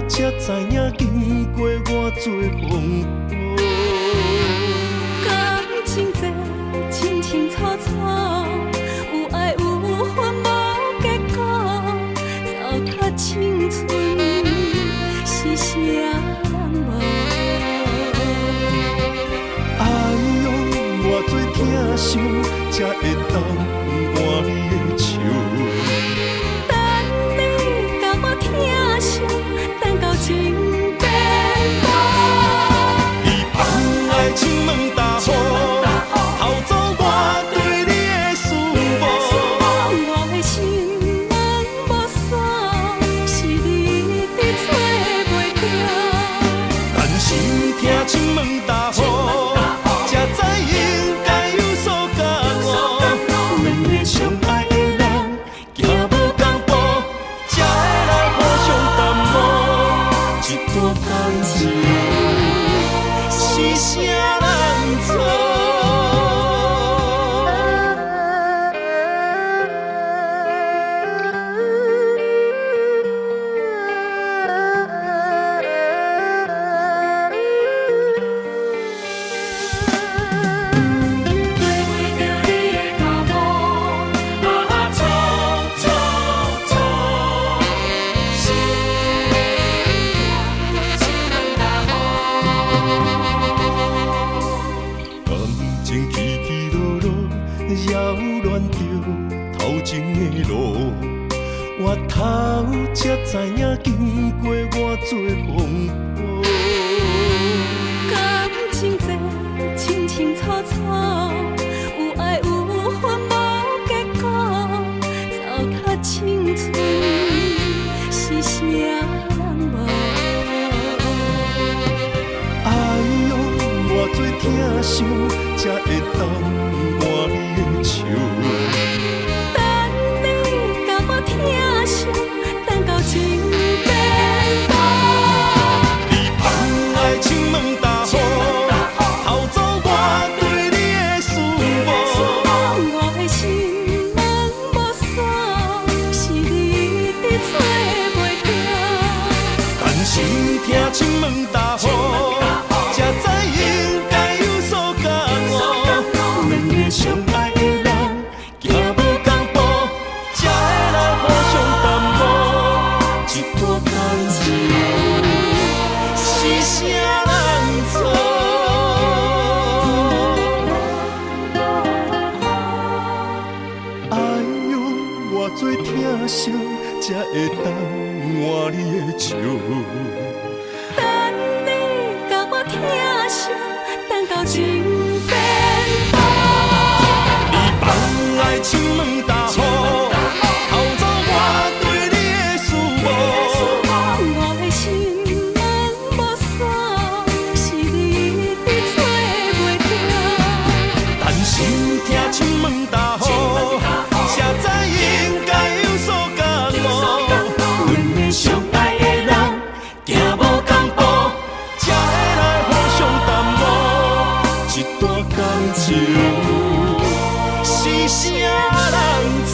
才知影经过偌多风波。感情这清清楚楚，有爱有恨无结果，糟蹋青春是啥人无？哎呦，偌多疼伤，才会当换你的手。等你甲我疼惜，等到情变无。伊放爱情问大雨，偷走我对你的思慕。我的心门无锁，是你伫找袂着。但是听情问大雨，才知应该有所感悟。两个相爱的人，行无同步，才会来互相淡漠。一段感情是啥人错？感情起起落落，扰乱着头前的路。我头才知影经过偌多风波。感情这清清楚楚，有爱有恨无结果，糟蹋青春是啥人无？哎呦，偌多疼伤，才会当换你的手。等你甲我疼惜，等到情变无。你放爱情问大雨，偷走我对你的思慕。我的心门无锁，是你伫找袂着。但是听情问大雨，才知应该有所感悟。两个相爱的人，行无同步，才会来互相淡漠。一段感情是啥人错？哎呦，偌多疼伤，才会当换你的手。等你甲我疼惜，等到情变无。你放爱情问大雨，偷走我对你的思慕。我的心门无锁，是你伫找袂着。但是听情问大雨，才知应该有所感悟。两个相爱的人，行无同步，才会来互相淡漠。一段感情是啥人错？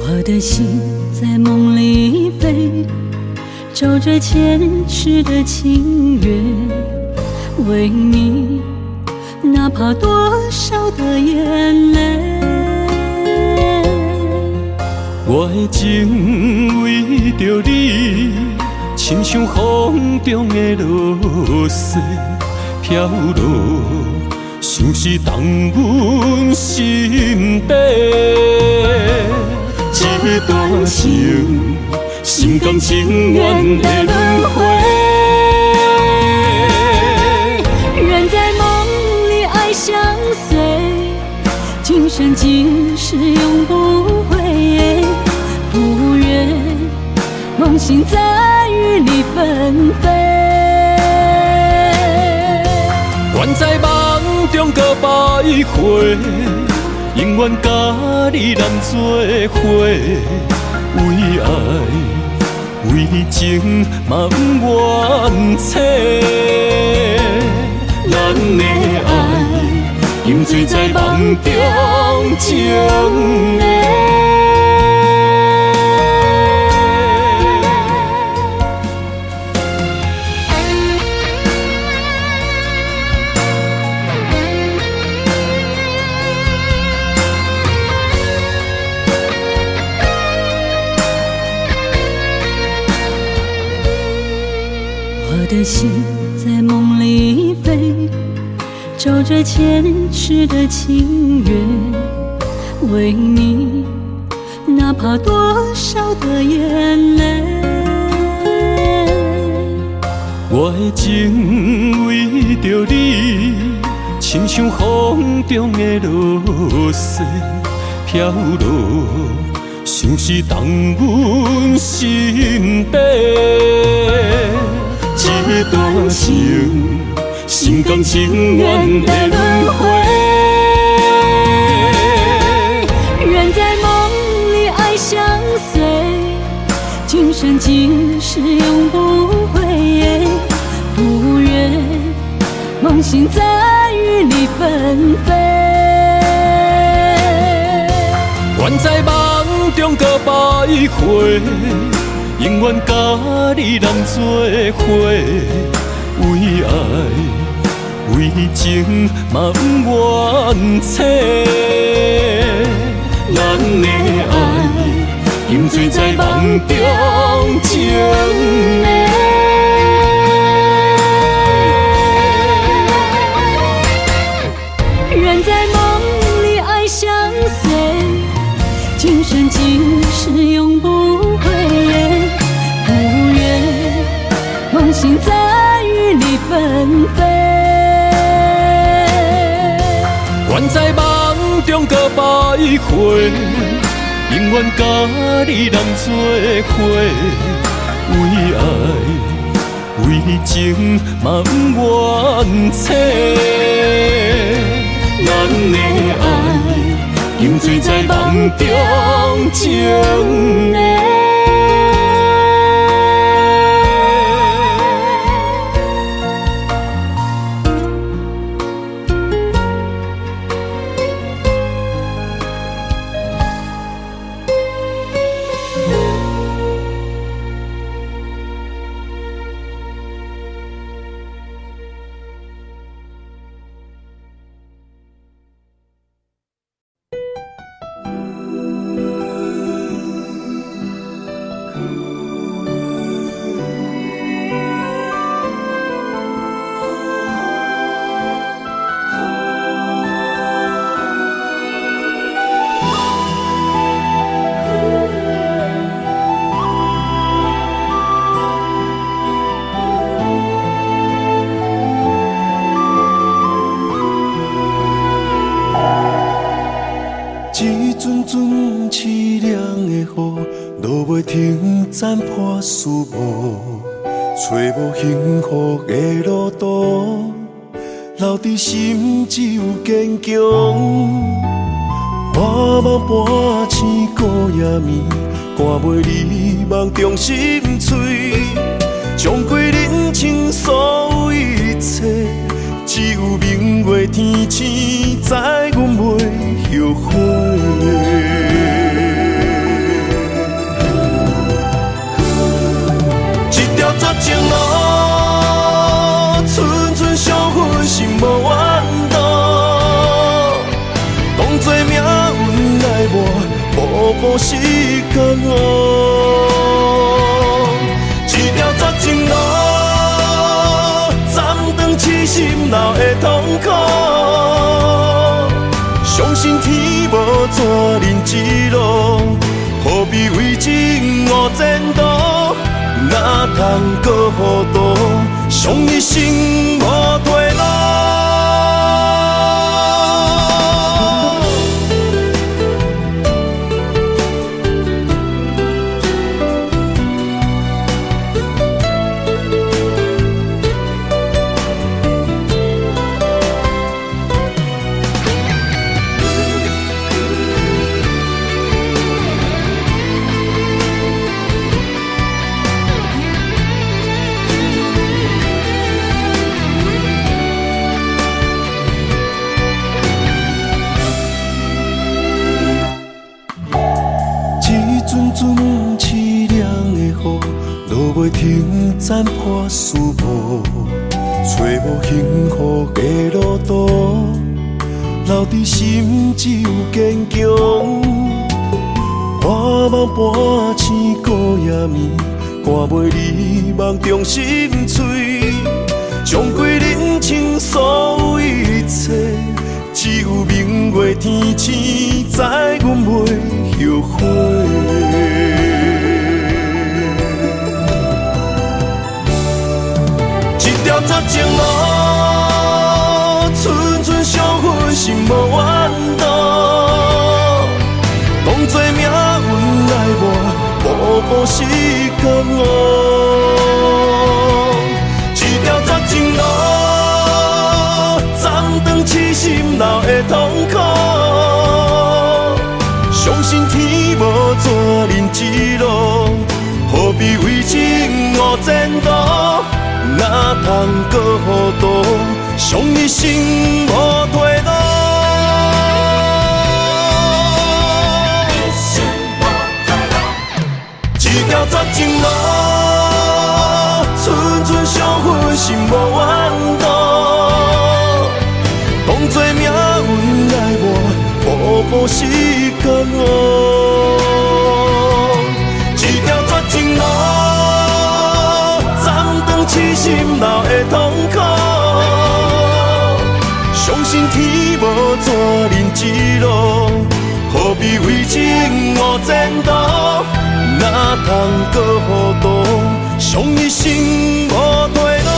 我的心在梦里飞，找着前世的情缘，为你哪怕多少的眼泪。我的情为着你，亲像风中的落水飘落，像是动阮心底。这段情，心甘情愿的轮回。人在梦里爱相随，今生今世永不悔。不愿梦醒在雨里纷飞。愿在梦中搁徘徊，永远甲你人做伙。为爱为情嘛不愿切，咱的爱饮醉在梦中情的。我的心在梦里飞，找着前世的情缘，为你哪怕多少的眼泪。我的情为着你，亲像风中的落雪飘落，像是动阮心底。这段情，心甘情愿的轮回。人在梦里爱相随，今生今世永不悔。不愿梦醒在雨里纷飞。愿在梦中搁徘徊，永远甲你人做伙。为爱为情嘛不愿切，咱的爱饮醉在梦中情的。人在梦里爱相随，今生今世永不悔。不愿梦醒在雨里纷飞。愿在梦中搁徘徊，永远甲你人做伙。为爱为情嘛不愿切，咱的爱饮醉在梦中情的。一阵阵凄凉的雨，落袂停，斩破思无，找无幸福的路途，留伫心只有坚强。半梦半醒孤夜眠，赶袂离梦中心碎，将过人生所有一切，只有明月天星知阮袂后悔。一条绝情路，寸寸相分，心无怨妒。当作命运来磨，步步是甘愿。一条绝情路，斩断痴心闹的痛苦。相信天无绝人之路，予必为情误前途？哪通搁糊涂，伤一生无退路？凄凉的雨，落袂停，斩破思慕，找无幸福的路途，留伫心只有坚强。半梦半醒孤夜眠，赶袂离梦中心碎，将归人生所有一切，只有明月天星知阮袂后悔。一条绝情路，寸寸伤痕心无怨妒。当作命运来磨，步步是感悟。一条绝情路，暂断痴心闹的痛苦。相信天无绝人之路，何必为情误前途？哪通搁糊涂，伤一生无退路？一条绝情路，寸寸伤痕心无怨妒。当作命运来磨，步步是感悟。一条绝情路，痴心闹的痛苦，相信天无绝人之路，何必为情误前途？哪通搁糊涂，伤一生无退路？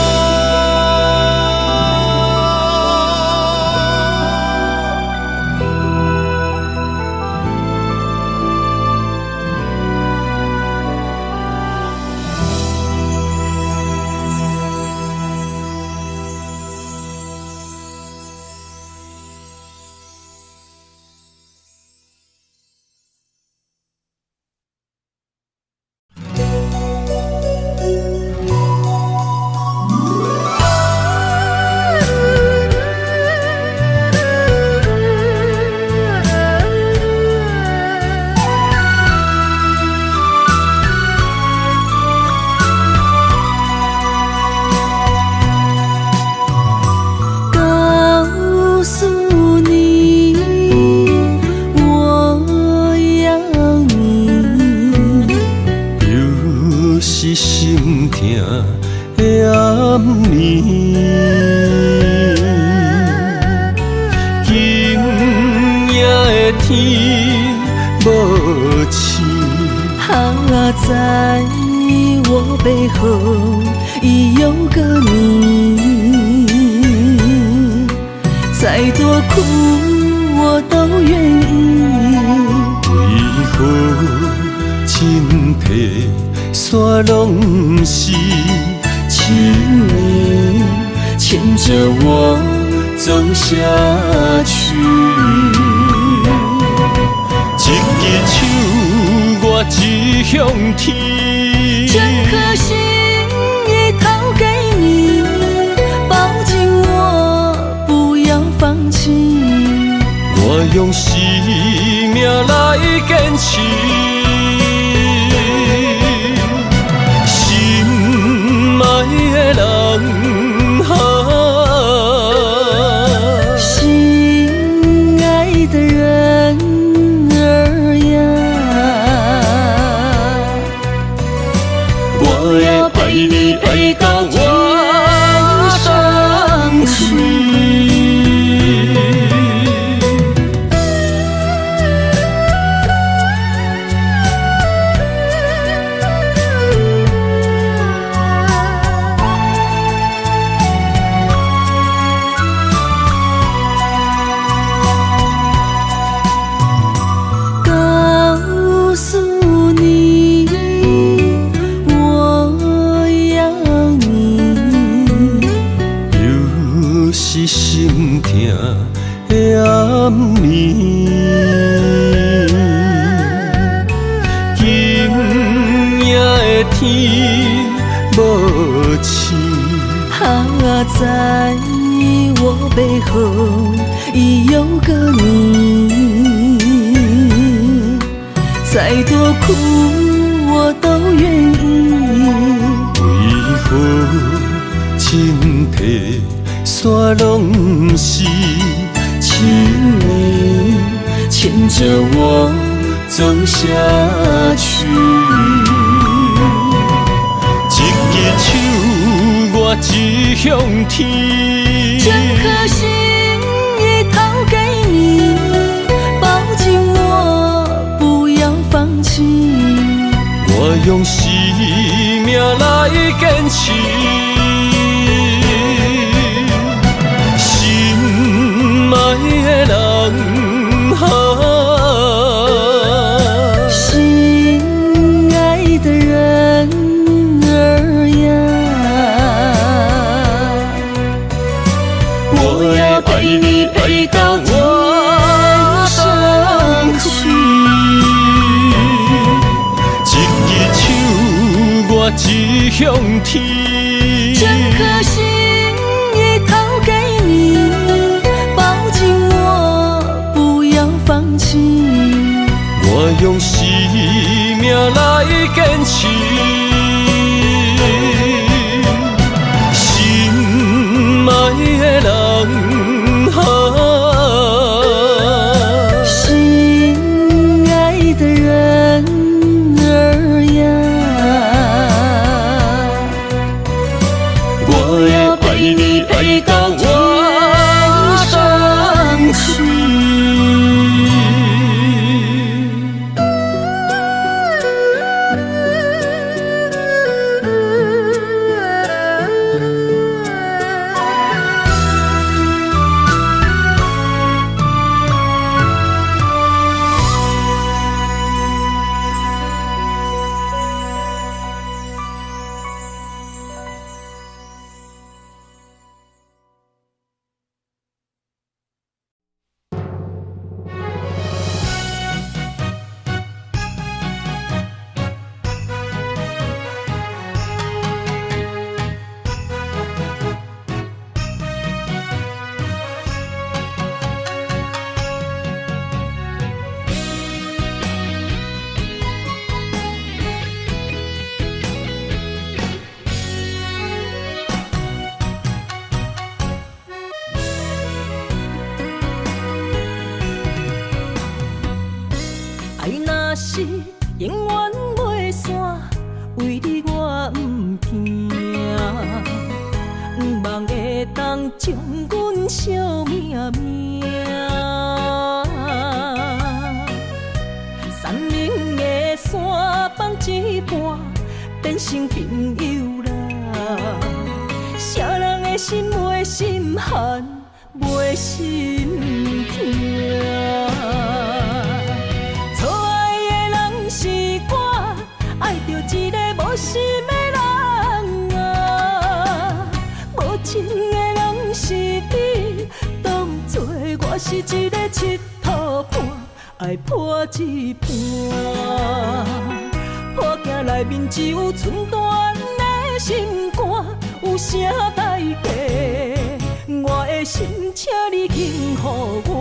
在我背后已有个你，再多苦我都愿意。为何情体煞拢不是？请你牵着我走下去。一支手我指向天，这颗心已掏给你，抱紧我，不要放弃。我用生命来坚持，心爱的人啊，心爱的人儿呀，我要暝。今夜的天无晴，在我背后已有个你，再多苦我都愿意。为何情体线拢不是？请你牵着我走下去。一支手我指向天，这颗心已掏给你，抱紧我，不要放弃。我用生命来坚持。心爱的人心爱的人儿呀，我要陪你陪到天上去。一支手我指向天，这颗心已掏给你，抱紧我，不要放弃。我用生命来坚持。心爱的人心爱的人儿呀，我要陪你陪到天上去。爱若是永远袂散，为你我不惊，不望会当将阮惜命命。山明的山放一半，变成朋友啦。啥人的心袂心寒，袂心痛。爱着一个无心的人啊，无情的人是你，当作我是一个佚佗伴，爱破一半。破镜内面只有寸断的心肝，有啥代价？我的心，请你轻乎我。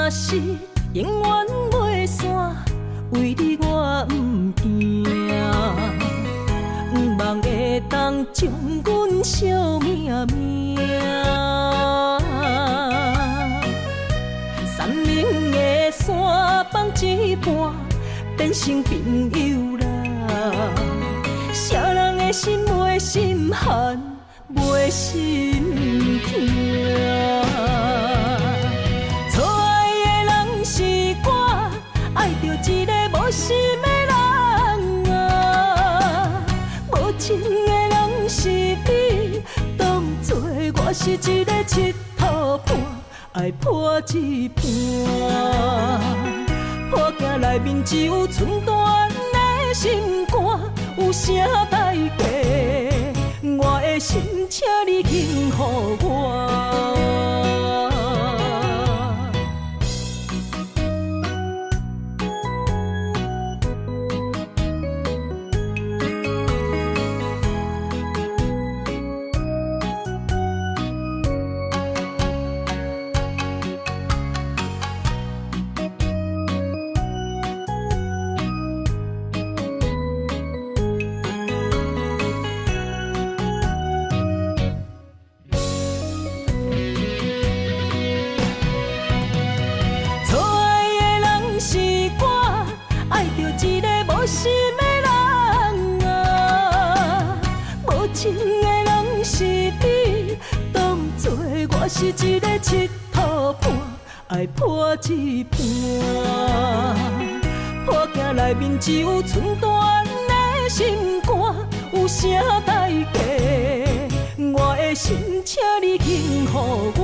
是永远袂散，为你我不惊，不望会当将阮惜命命。山明的山放一半，变成朋友啦。啥人的心袂心寒，袂的心痛。错爱的人是我，爱着一个无心的人啊。无情的人是你，当作我是一个佚佗伴，爱破一半。破镜内面只有寸断的心肝，有啥代价？我的心，请你轻予我。无心的人啊，无情的人是你，当作我是一个佚佗伴，爱破一半。破镜内面只有寸断的心肝，有啥代价？我的心，请你轻予我。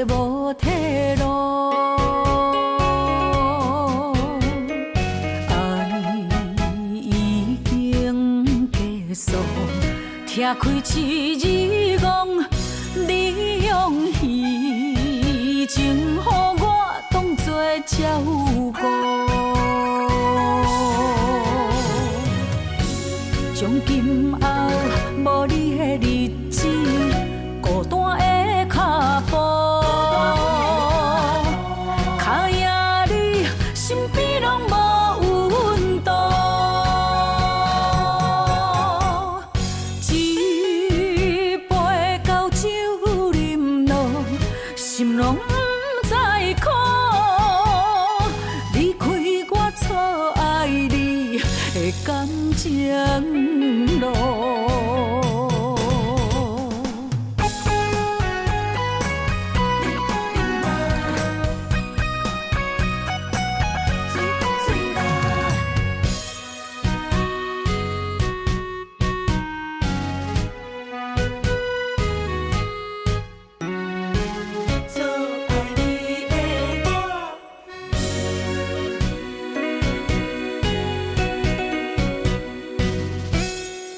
无退路，爱已经结束，拆开一字讲，你用虚情，予我当作照顾，从今后无你的日子，孤单的脚步。身边拢无温度，一杯高酒饮落，心拢不知苦。离开我错爱你的感情路。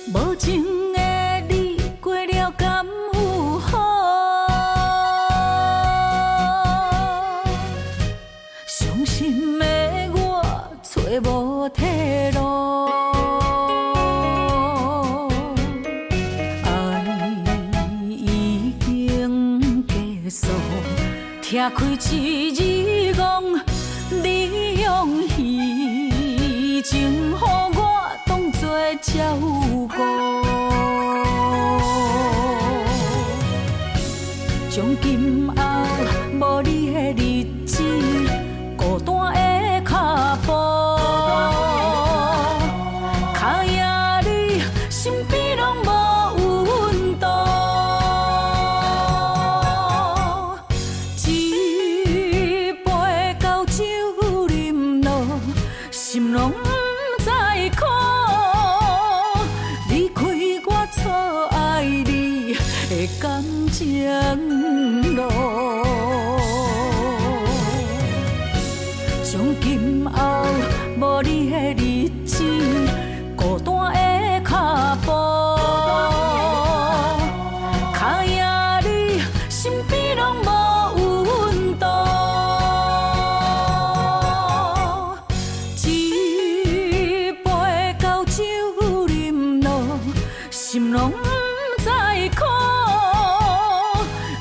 无情的你过了敢有好？伤心的我找无退路，爱已经结束，拆开一字讲，你用虚情予我当作照顾，从今后无你的日子，孤单的脚步，脚野你身边拢无温度，一杯情路。从今后无你的日子，孤单的脚步，脚印你身边拢无温度。一杯高酒饮落，心拢不知苦。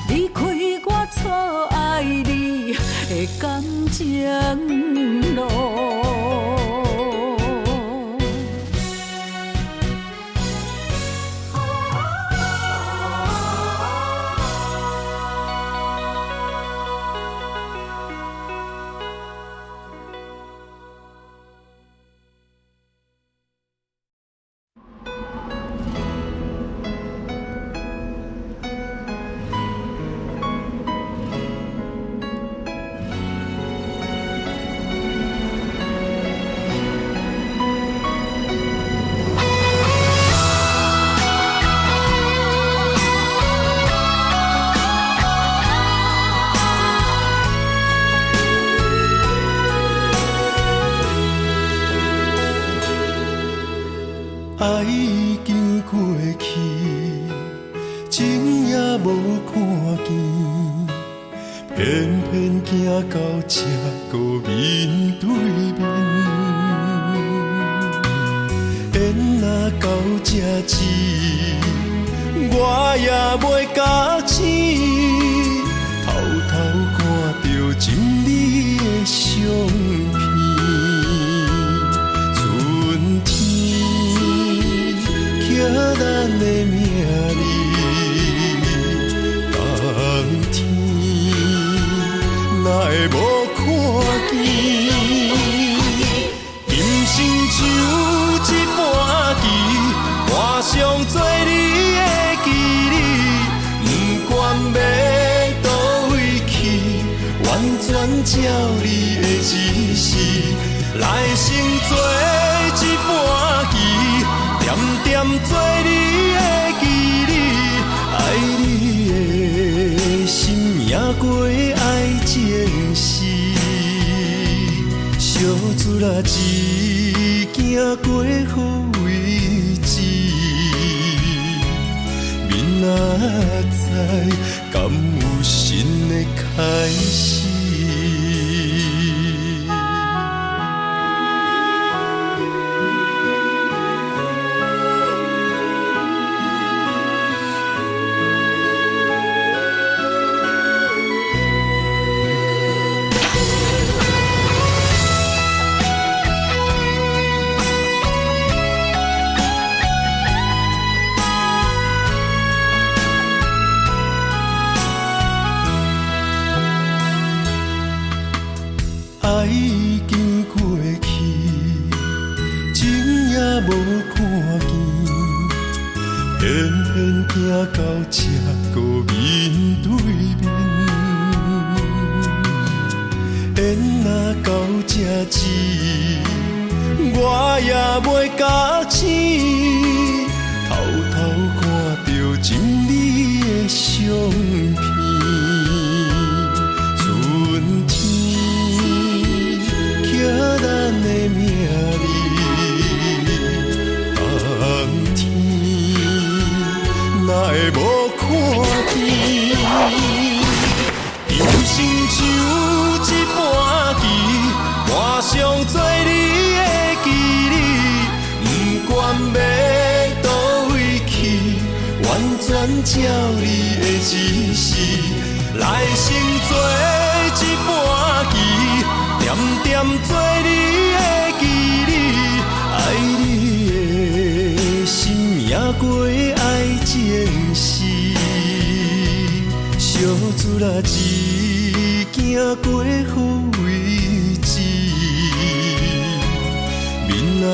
离开我错爱你的感情路。爱已经过去，情也无看见，偏偏行到这个面对面。缘若到这时，我也袂假醒，偷偷看到真美的相片。春天。寄咱的名字，冬天哪会无看见？今生就一半棋，换上做你的记忆，不管要倒位去，完全照你的指示，来生做一半棋。点点做你的记忆，爱你的心也过爱情诗，小船啊一行过好位置，明仔载敢有新的开始？爱已经过去，情也无看见，偏偏行到这个面对面。缘若到这时，我也袂假醒，偷偷看到真美的相片。春天。寄咱的名字，冬天哪会无看见？今生就一半棋，换上做你的记忆，不管要倒位去，完全照你的指示，来生做一半棋。点点做你的记忆，爱你的心也过爱情诗，小船啊一行过好位置，明仔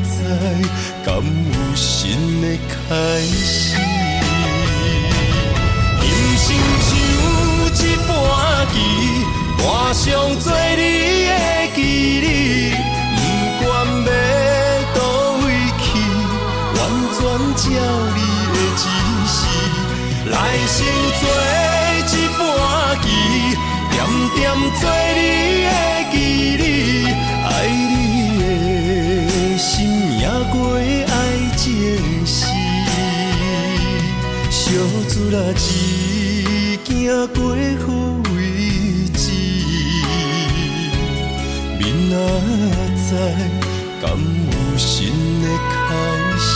载敢有新的开始？人生像一盘棋。换上做你的记忆，不管要倒位去，完全照你的指示，来成做一盘棋，点点做你的记忆，爱你的心也过爱情诗，小船啊一行过好位置，明仔载敢有新的开始？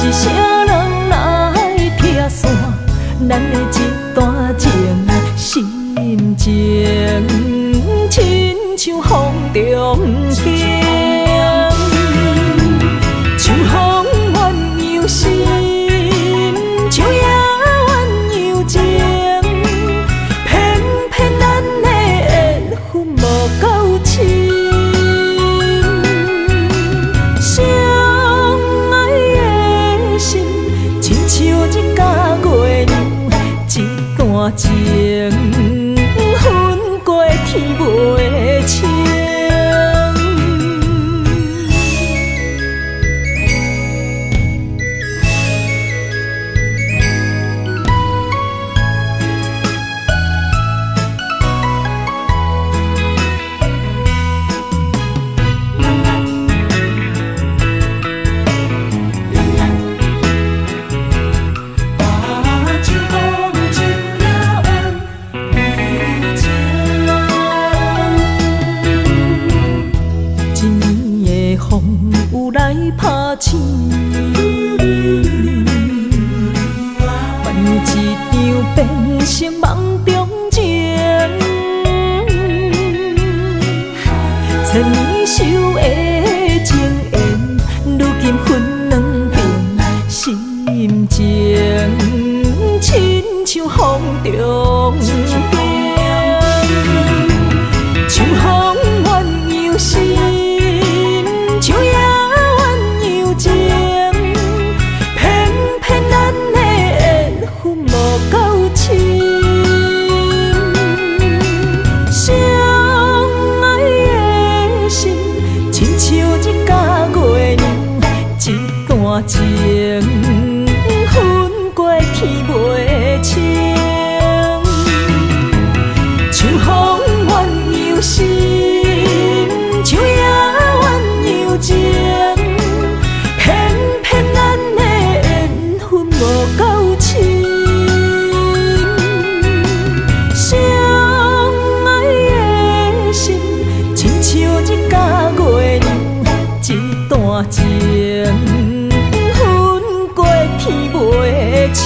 是啥人来拆散咱的一段情？心情亲像风中风，像风怨犹心，像野怨犹情，偏偏咱的缘分无够深。相爱的心，亲像一家月亮，一段情分过天袂清。打醒，万有一场变成梦中情，千年修的情缘，如今分两边，心情亲像风中冰，像风怨犹心，像野怨犹情，偏偏咱的缘分无够深。相爱的心，亲像一家月亮，一段情分过天袂清，像风怨犹心，像野怨犹情，偏偏咱的缘分无够深。相爱的心，亲像一家月亮，一段情分过天袂清。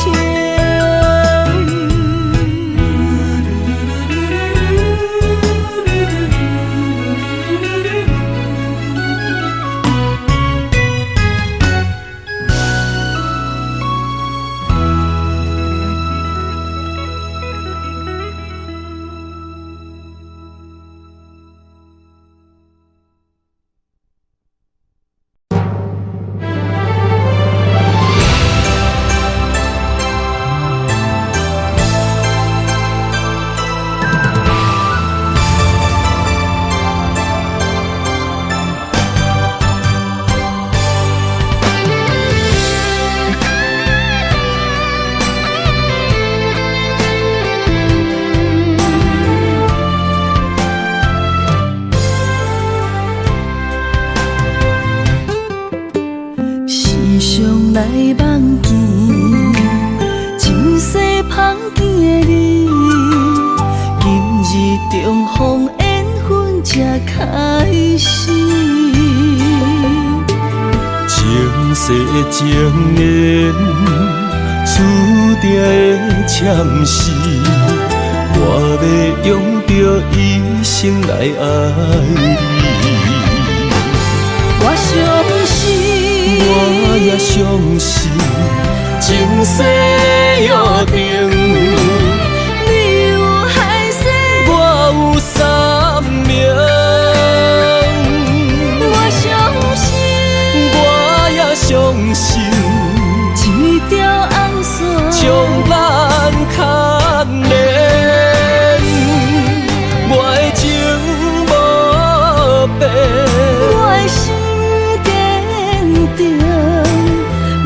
来梦见，前世芳见的你，今日重逢缘分才开始。前世情缘，注定的签诗，我要用着一生来爱你。我相信。我也相信，前世约定，你有海誓，我有三明。我相信，我也相信，一条红线将咱牵连，我的情无变，我的心。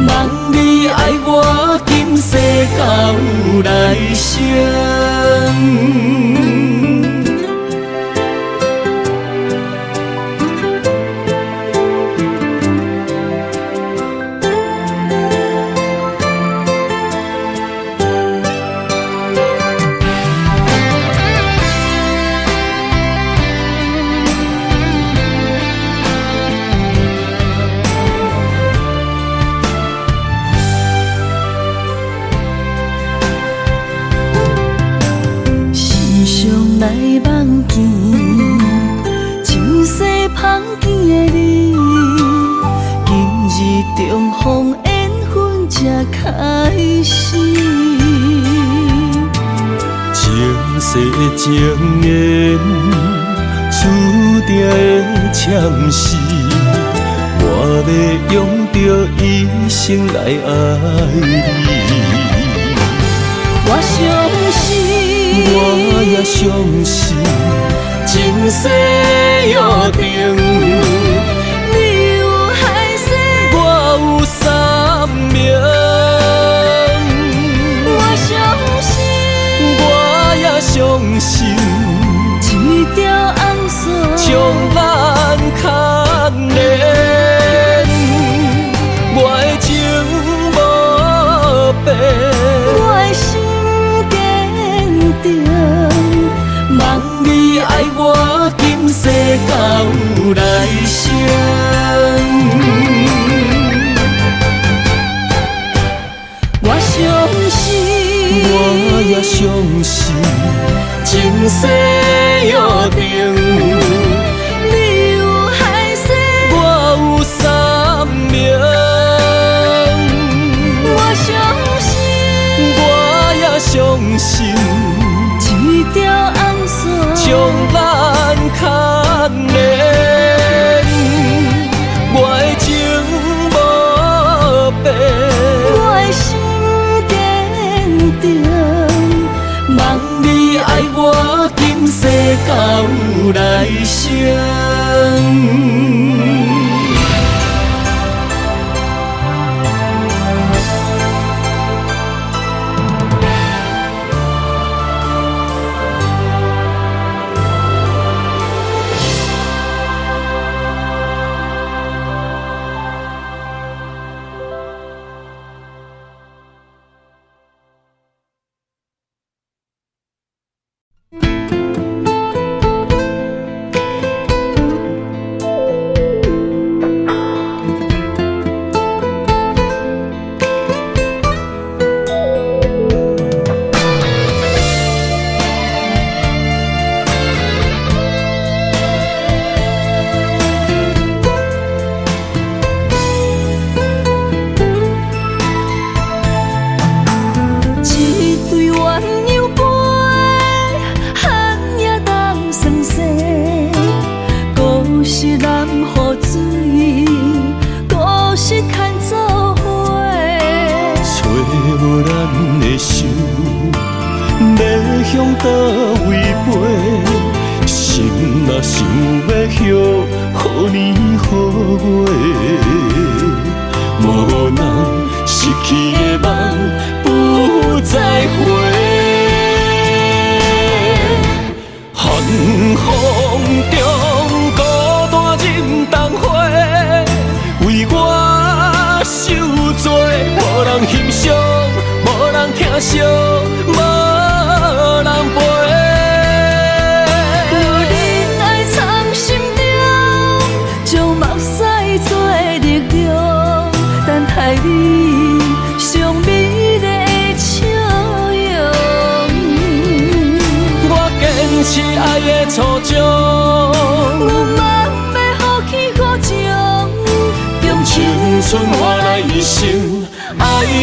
望你爱我，今世到来生。重逢缘分才开始。前世的情缘，注定的签诗，我要用着一生来爱你。我相信，我也相信，前世约定，你有海誓，我有三明。我相信，我也相信，一条红线将咱牵连，我的情无变，我的心坚定，望你爱我，今世到来生。我相信，我也相信，前世约定，你有海誓，我有三明。我相信，我也相信，一条红线将咱牵连，我的情无变，我的心坚定，望你爱我，今世到来生。向倒位飞，心若想要许，予年予月，无人失去的梦不再回。寒风中孤单忍冬花，为我受罪，无人欣赏，无人疼惜，无人陪。若忍爱藏心中，将目屎做力量，等待你上美丽的笑容。我坚持爱的初衷，我嘛不要放弃好情，用青春换来一生爱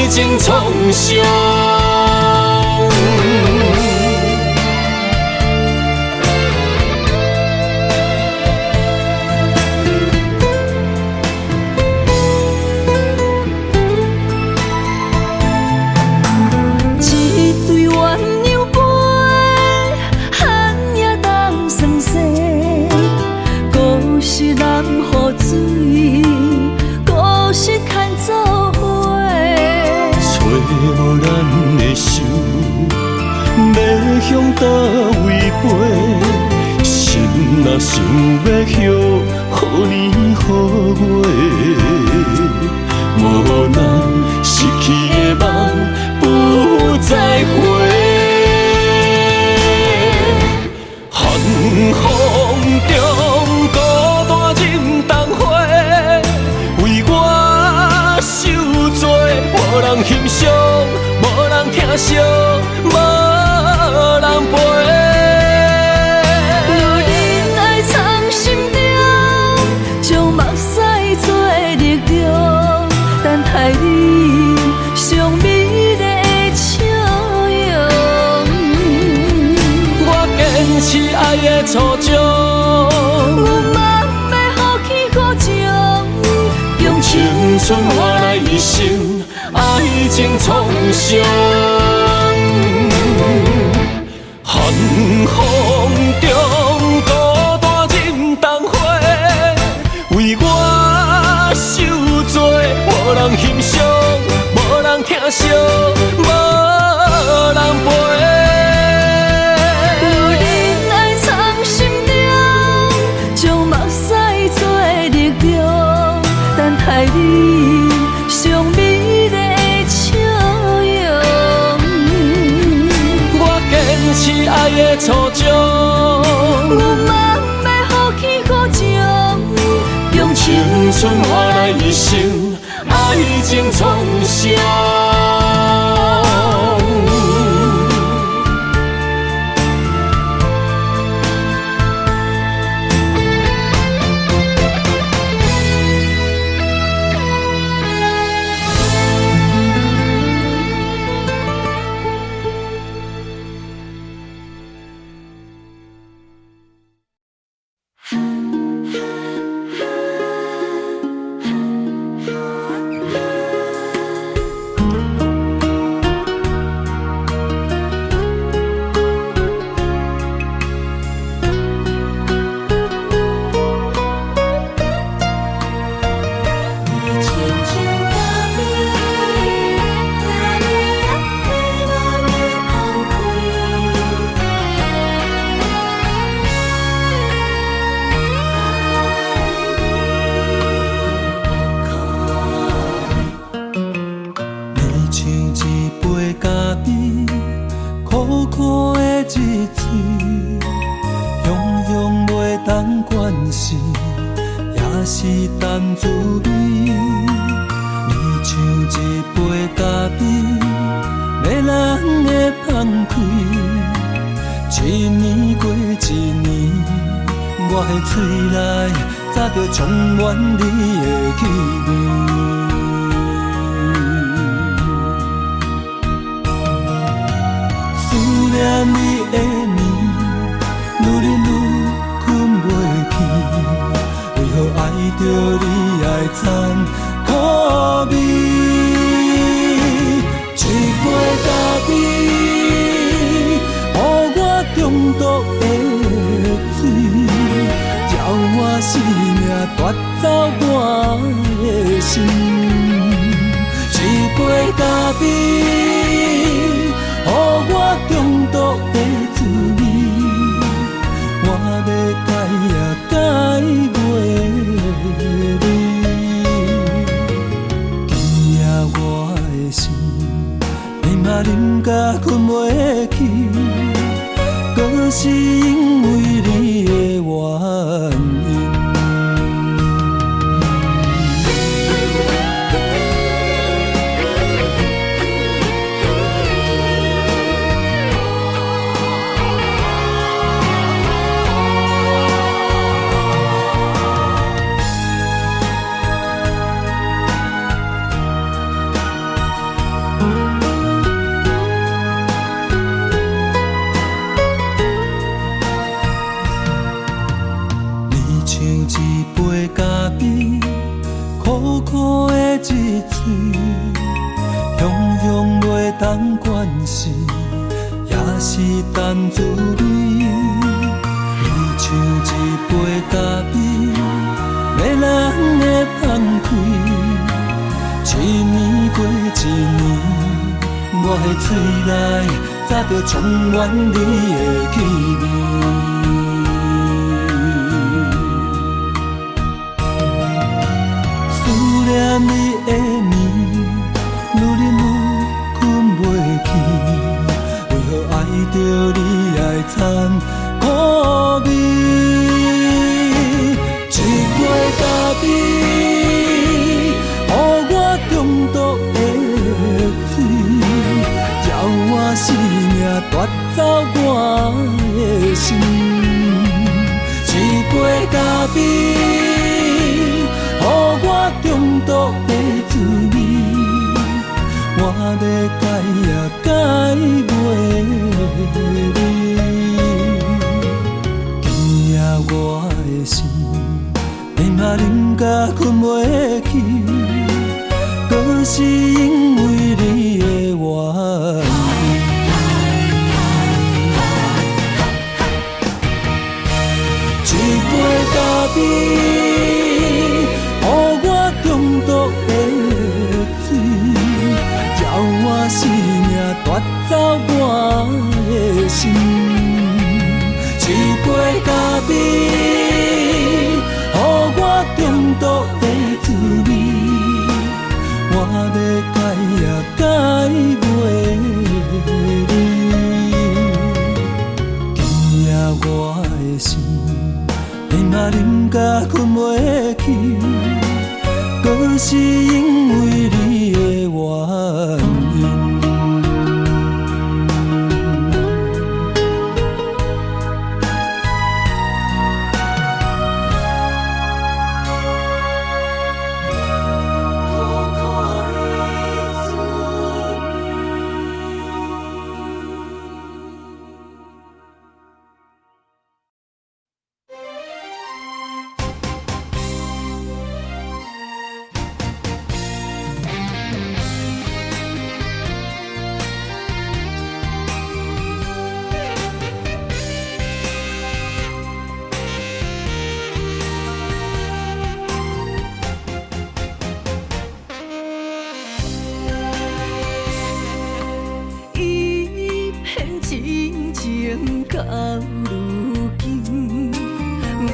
情创伤。一对鸳鸯杯，寒也当酸涩，故事难付水，故事牵做伙。找无咱的手，要向倒位飞？心若想要许，予年予月，无咱失去的梦不再回。寒风中孤单忍冬花，为我受罪，无人欣赏，无人疼惜，无人陪。若忍爱藏心中，将目屎做力量，你上美丽的笑容。我坚持爱的初衷，我嘛要放弃苦衷，用青春换来一生爱情创伤。寒风中孤单忍冬花，为我受罪，无人欣赏，无人疼惜，无人陪。有人爱藏心中，将目屎做力量，等待你上美丽的笑容。我坚持爱的初衷，我嘛要放弃苦衷，用青青春换来一生爱情创伤。充满你的气味，思念你的眠，愈日愈困袂去。为何爱着你爱惨苦味？一杯咖啡，予我中毒的水。我生命夺走我的心，一杯咖啡，予我中毒的滋味。我要改也改袂你，今夜我的心，你嘛啉甲困袂去，搁是因为你的原因。当关心，也是淡滋味。你像一杯咖啡，要人的放开。一年过一年，我的嘴内早就充满你的气味。思念你的面，愈日愈为何爱着你爱惨苦味？一杯咖啡，予我中毒的水，叫我生命夺走我的心。一杯咖啡，予我中毒的滋味。要改也改袂你。今夜我的心，连嘛忍甲困袂去，搁是因为你的原因。一杯咖啡，予我中毒的水，叫我生命夺走我的心。一杯咖啡，予我中毒的滋味，我要改也改袂你。今夜我的心，连嘛忍甲困袂去，搁是因为你的原因。到如今，袂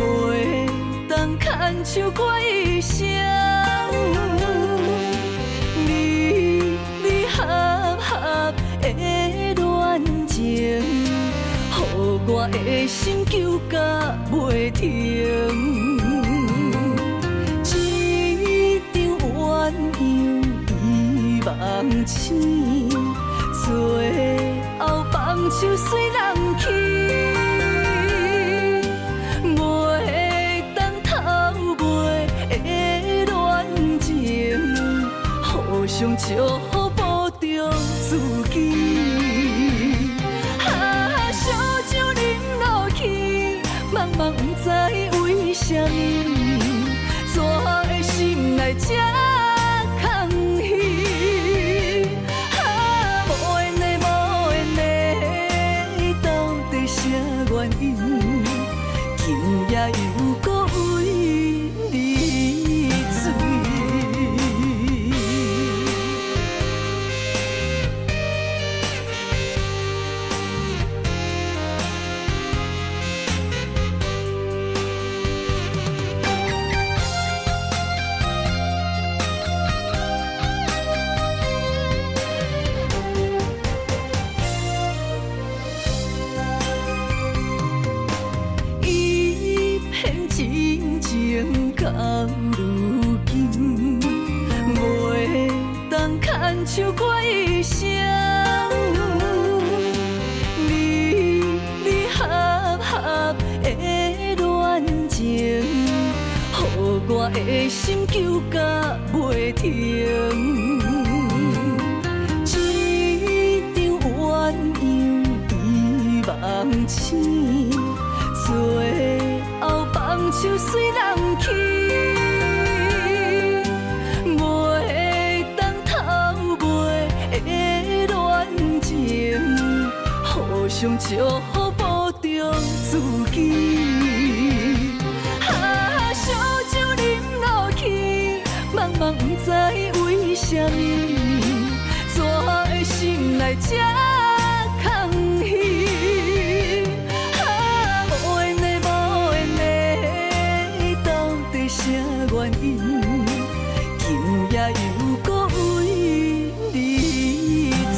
当牵手过一生。离合的恋情，予我的心揪甲袂停。一场鸳鸯遗忘醒，最后放手随人去。袂当偷袂的恋情，互相祝福保重自己。烧酒饮落去，茫茫不知为什么，怎的心内这空虚？无缘的，无缘的，到底啥原因？今夜又搁为你醉。真情到如今，袂当牵手过一生。离合的恋情，予我的心揪甲袂停。一场鸳鸯遗忘醒，最后放手随人去，袂当偷袂的恋情，互相祝福保重自己。烧酒饮落去，茫茫不知为什么，怎的心内这空虚？啥原因？今夜又搁为你醉。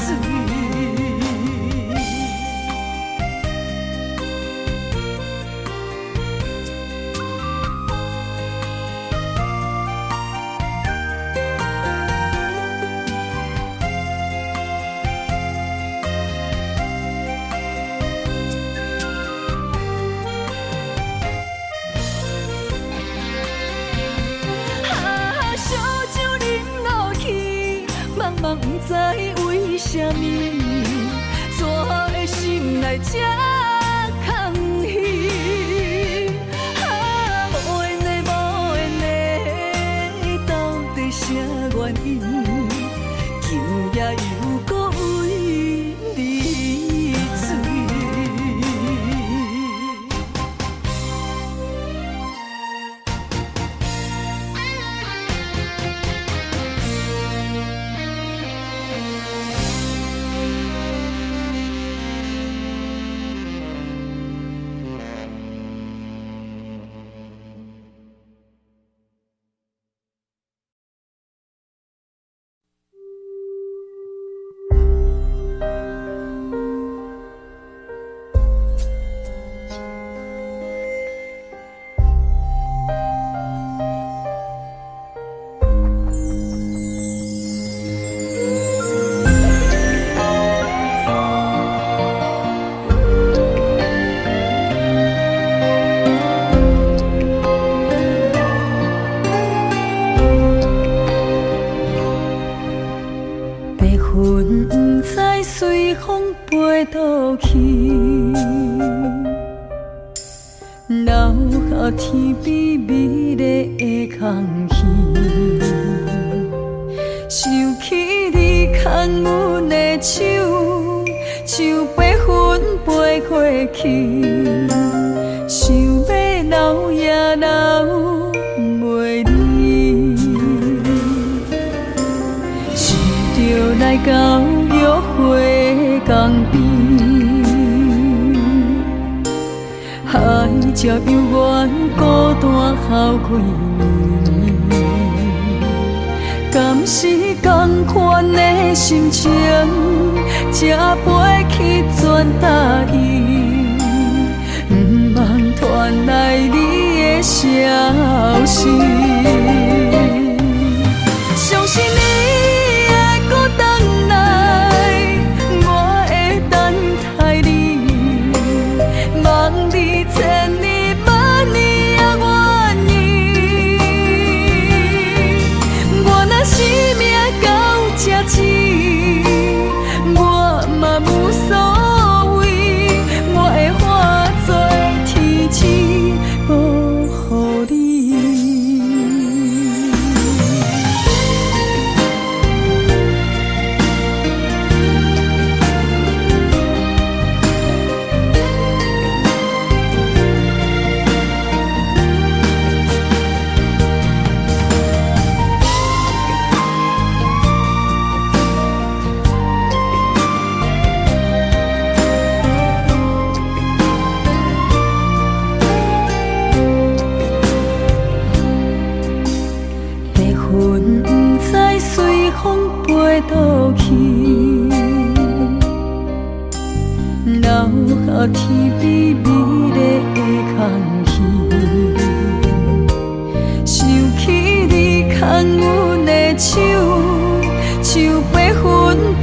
嘛不知为什么，怎的心内这空虚？无缘的无缘的，到底啥原因？今夜又搁为你醉。飞倒去，留下天边美丽的空气，想起你牵阮的手，像白云飞过去，想要留也留袂离，想着来到约会江边。 海才犹原孤单好几年，敢是同款的心情，才飞去全答应，不茫传来你的消息。相信你会搁回来，我会等待你，望你。 千年万年也愿意，我若生命到这止，我嘛无所谓，我会化作天使保护你。 飞倒去，留下天边美丽的空气，想起你牵阮的手，像白云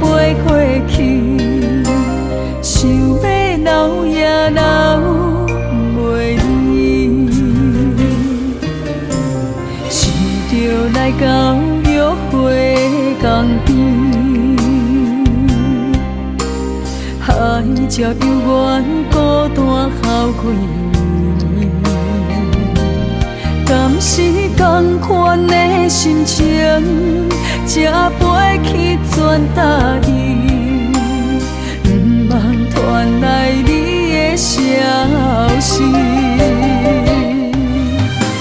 飞过去，想要留也留袂离，想着来到约会。 江边，海才犹原孤单好几年，敢是同款的心情，才飞去全答应，不茫传来你的消息。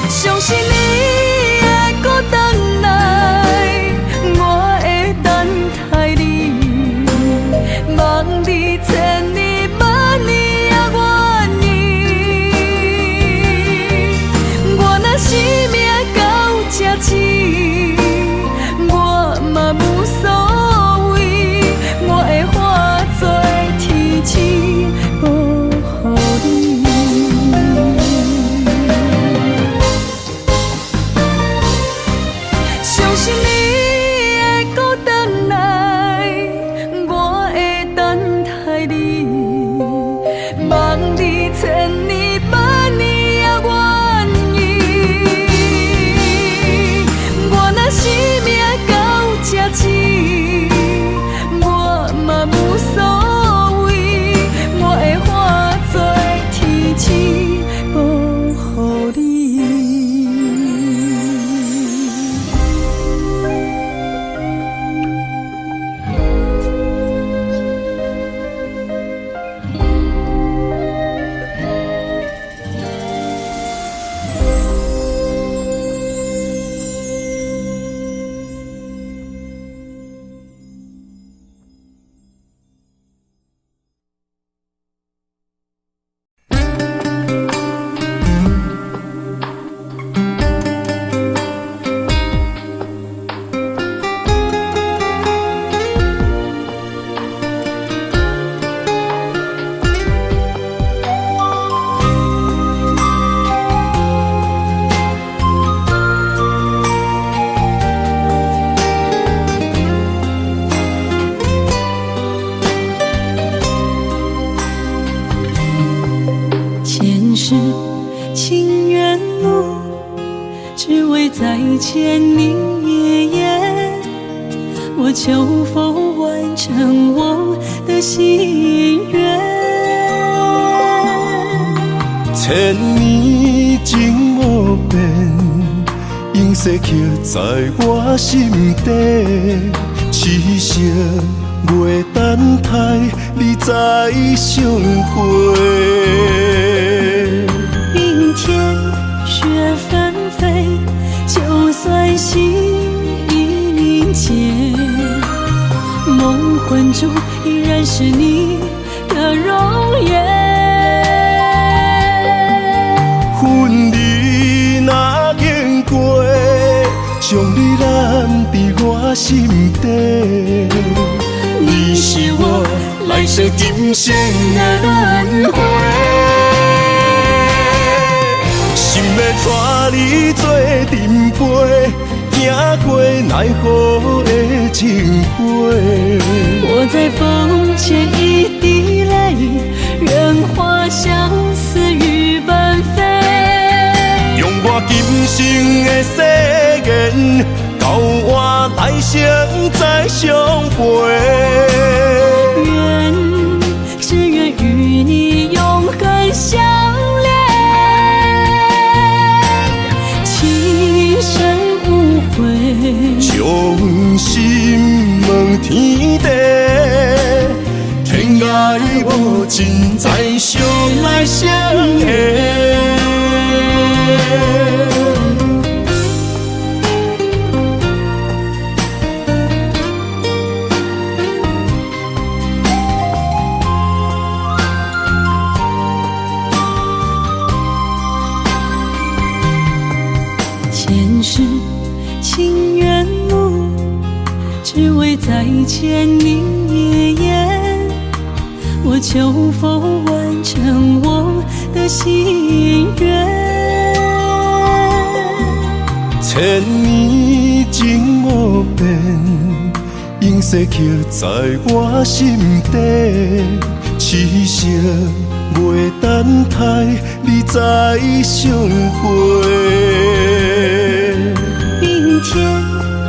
相信你会搁回来。 望你千年万年也愿意，我若生命到这止，我嘛无所谓，我会化作天使保护你。求否完成我的心愿。千年情无变，永世刻在我心底。痴色月等待，你再相会。明天雪纷飞，就算心已凝结，梦魂中依然是你的容颜。恨你若经过，将你揽在我心底。你是我来世今生的轮回，心要带你做阵陪，行过奈何的情杯。我在风前一滴泪，愿化相思雨奔飞。用我今生的誓言，交换来生再相陪。只愿与你永恒相恋，情深无悔，将心问天地，天涯无尽，再相来相会。前世情缘路，只为再见你一眼。我求否完成我的心愿。千年情无变，永世刻在我心底。痴色月等待，你再相会。明天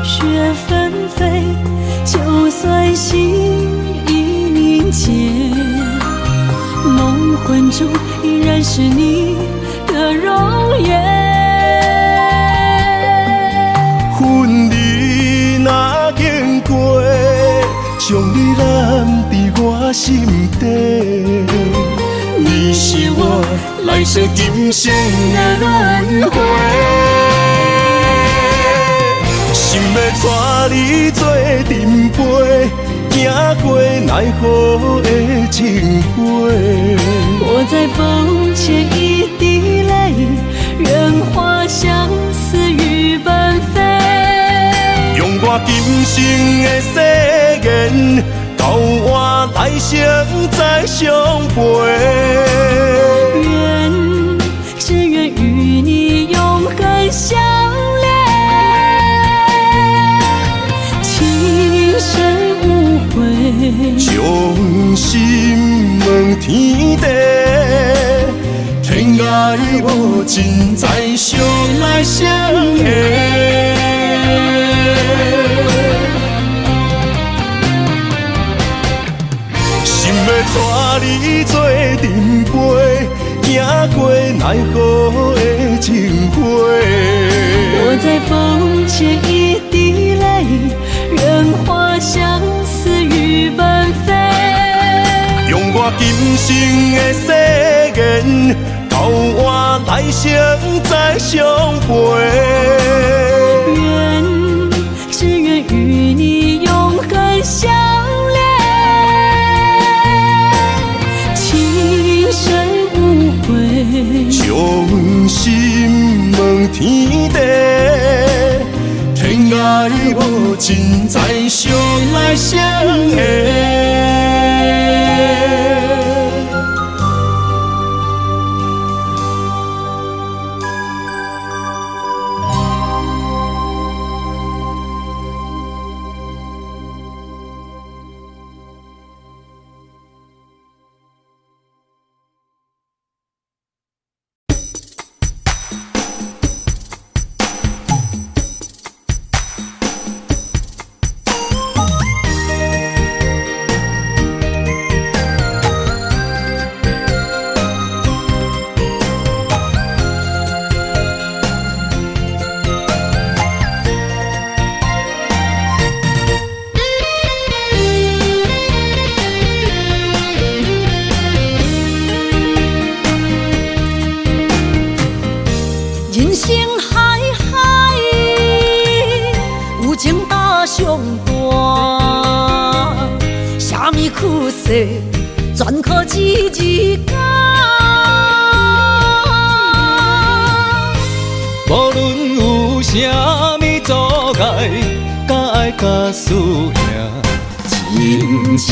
雪纷飞，就算心已凝结，梦魂中依然是你的容颜。恨你若经过，将你揽在我心底。你是我来世今生的轮回，心要带你做阵陪，行过奈何的情杯。我在风前一滴泪，愿化相思雨奔飞。用我今生的誓言，交换来生再相陪。只愿与你永恒相恋，情深无悔，将心问天地，天涯无尽，再相来相会。心要带你做阵陪，行过奈何的情杯。我在风前一滴泪，愿化相思雨奔飞。用我今生的誓言，交换来生再相陪。只愿与你永恒相恋，情深无悔，将心问天地，天涯无尽，再相来相会。苦涩，全靠一日干。无论有啥物阻碍，甲爱甲输赢，真情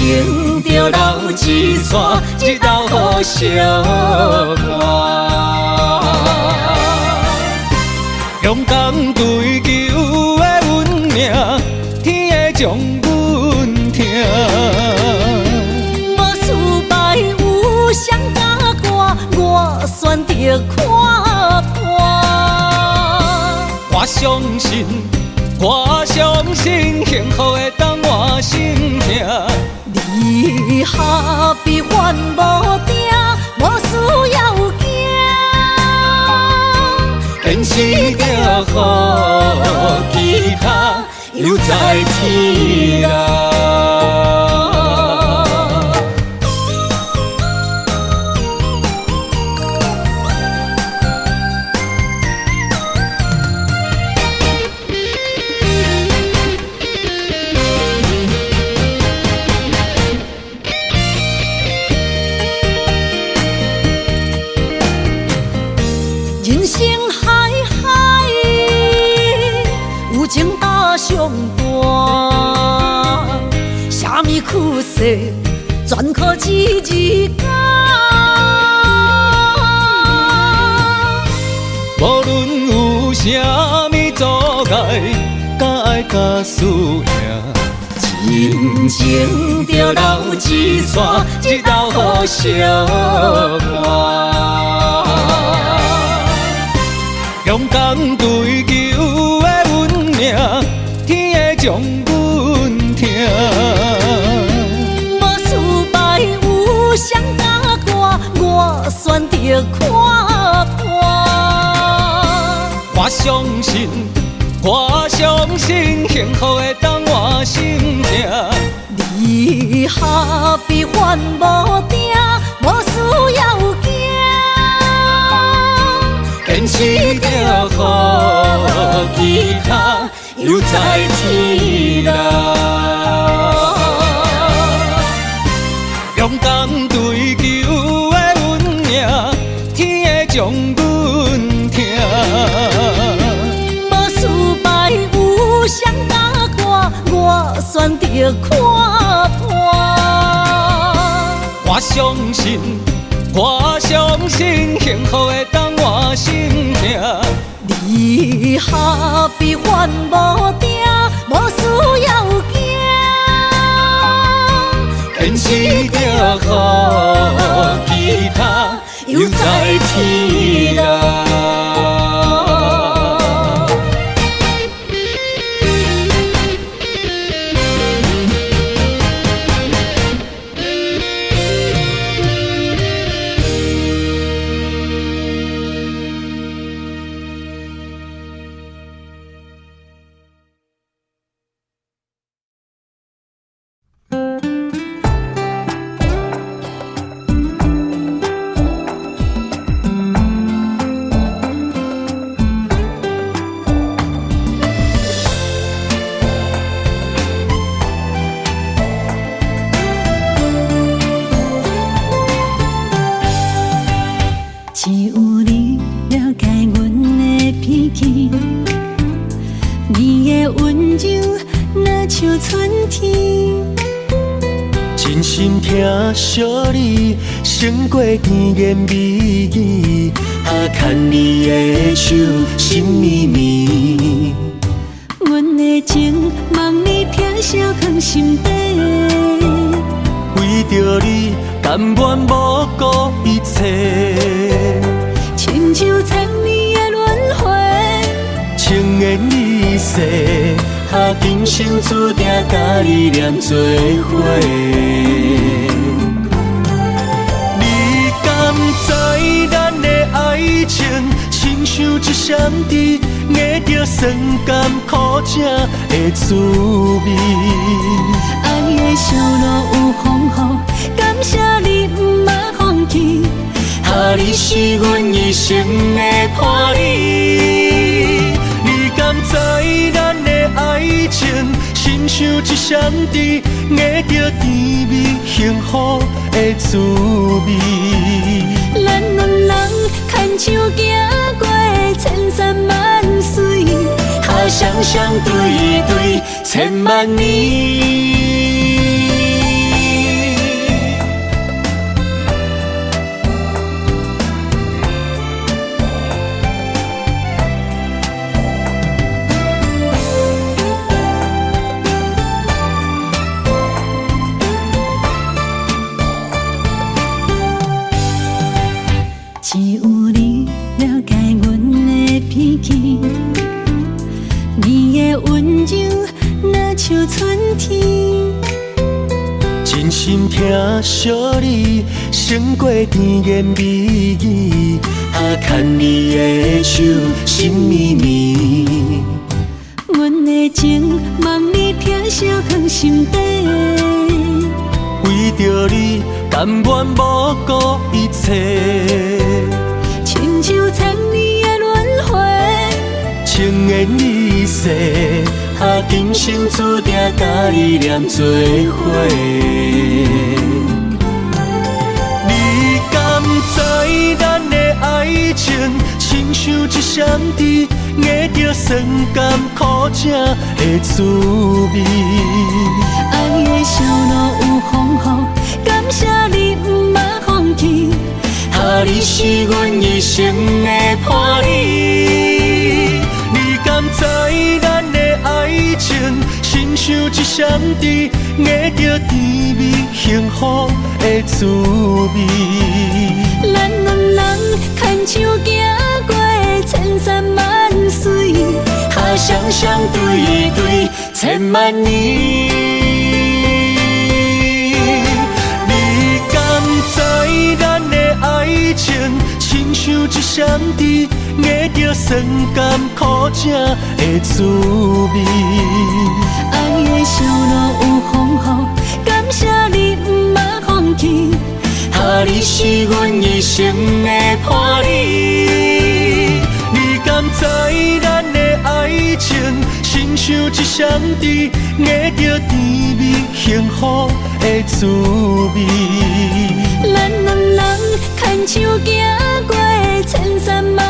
着留一线，一道好相伴。勇敢追求的运命，天会将阮听。无失败有谁甲我，我选择看破。我相信幸福会当我心痛。你下比烦无定，无需要惊。坚持着好其他留在天涯。人生海海，有情搭上伴，啥物苦涩，全靠一日干。无论有啥物阻碍，甲爱甲输赢，真情着留一线，一道好相伴。勇敢追求的运命，天会将阮听。无失败有谁甲我选择看破。我相信幸福会当我心痛。你下比烦无定，无需要惊。坚持着好其他留在天涯。勇敢追求的运命，天会将阮听。无失败有谁甲我选择看破。我相信幸福会当我心痛。你下比烦无定，无需要惊。坚持着好其他留在天涯。只有你了解阮的脾气，你的温柔若像春天。真心疼惜你，胜过甜言蜜语，牵你的手，心绵绵。阮的情望你疼惜藏心底，为着你甘愿不顾一切，亲像千年的轮回，情缘意世，今生注定甲你念做伙。你敢知咱的爱情，亲像一闪电，握着酸甘苦涩的滋味。爱的小路有风雨，感谢你不捌放弃，你是阮一生的伴侣。你敢知咱的爱情，深亲像一双箸，握着甜蜜幸福的滋味。咱两人牵手行过千山万水，下双双对对千万年。只有你了解阮的脾气，你的温柔若像春天。真心疼惜你，胜过甜言蜜语，牵你的手，心绵绵。阮的情望你疼惜藏心底，为着你甘愿不顾一切。亲像千年的轮回，情缘意世，今生注定甲你念做伙。你敢知咱的爱情，亲像一双箸，握着酸甘苦涩的滋味。爱的烧路有风雨，感谢你不捌放弃。你是阮一生的伴侣，你敢知咱的爱情，亲像一双箸，握着甜蜜幸福的滋味。咱两人牵手行过千山万水，下双双对对千万年。你敢知咱的爱情，亲像一双箸，握着酸甘苦涩的滋味。爱的烧路有风雨，感谢你不捌放弃。你是阮一生的伴侣，你敢知咱的爱情，亲像一双箸，握着甜蜜幸福的滋味。咱两人牵手行过千山万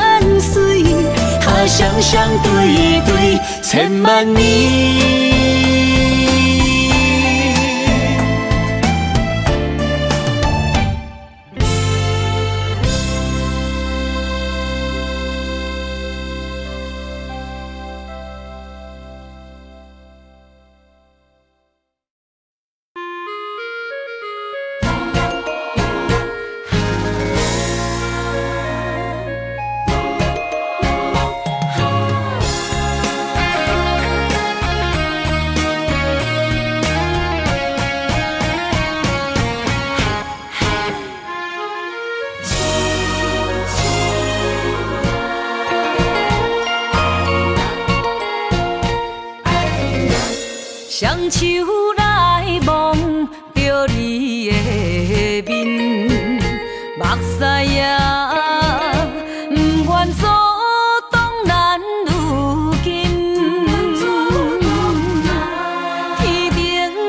水，下双双对对千万年。双手来摸着你的面，目屎也不愿阻挡咱如今。天顶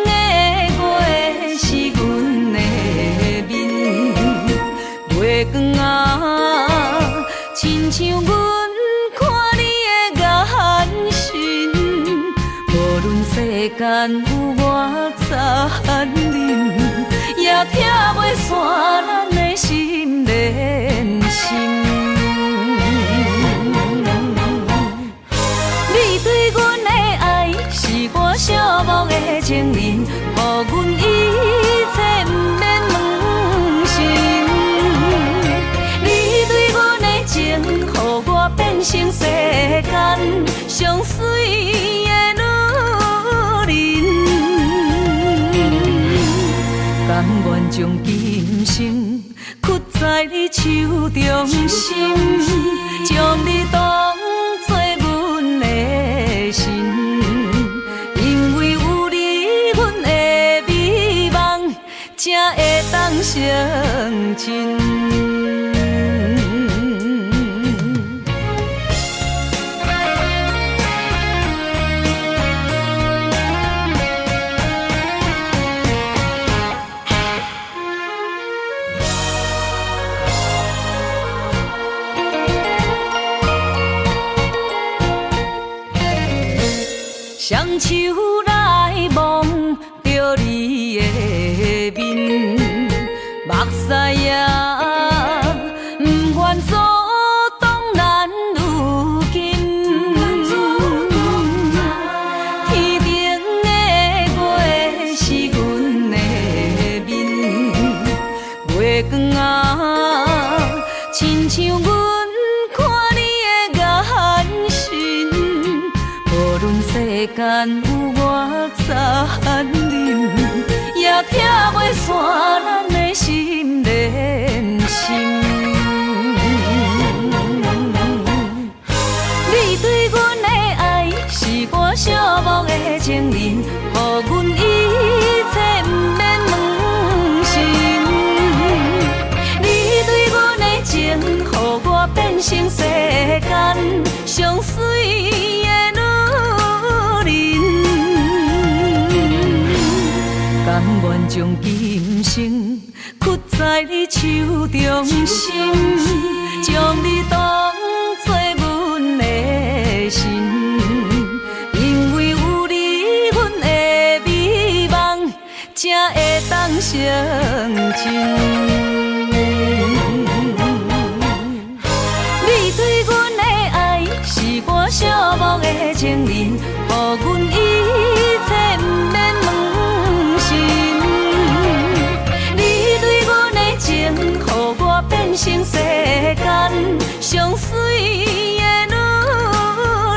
的月是阮的面，月光啊，亲像阮看你的眼神。无论世间有偌残忍，也拆袂散咱的心连心。你对阮的爱是我寂寞的情人，予阮一切不免问心。你对阮的情，予我变成世间上水的女人，甘愿将今生屈在你手中心，将你当作阮的神，因为有你，阮的美梦才会当成真。伸手来摸着你的面，目屎也不愿阻挡咱如今。天顶的月是阮的面，月光啊，亲像阮看你的眼神。无论世间有偌残忍，也拆袂散咱的心连心。你对阮的爱是我寂寞的情人，予阮一切不免问心。你对阮的情，予我变成世间上水的女人。甘愿将今生屈在你手中心，将你当作阮的神，因为有你，阮的美梦才会当成真。你对阮的爱是我寂寞的情人，予阮一切不免问心。你对阮的情，予我变成世间上水的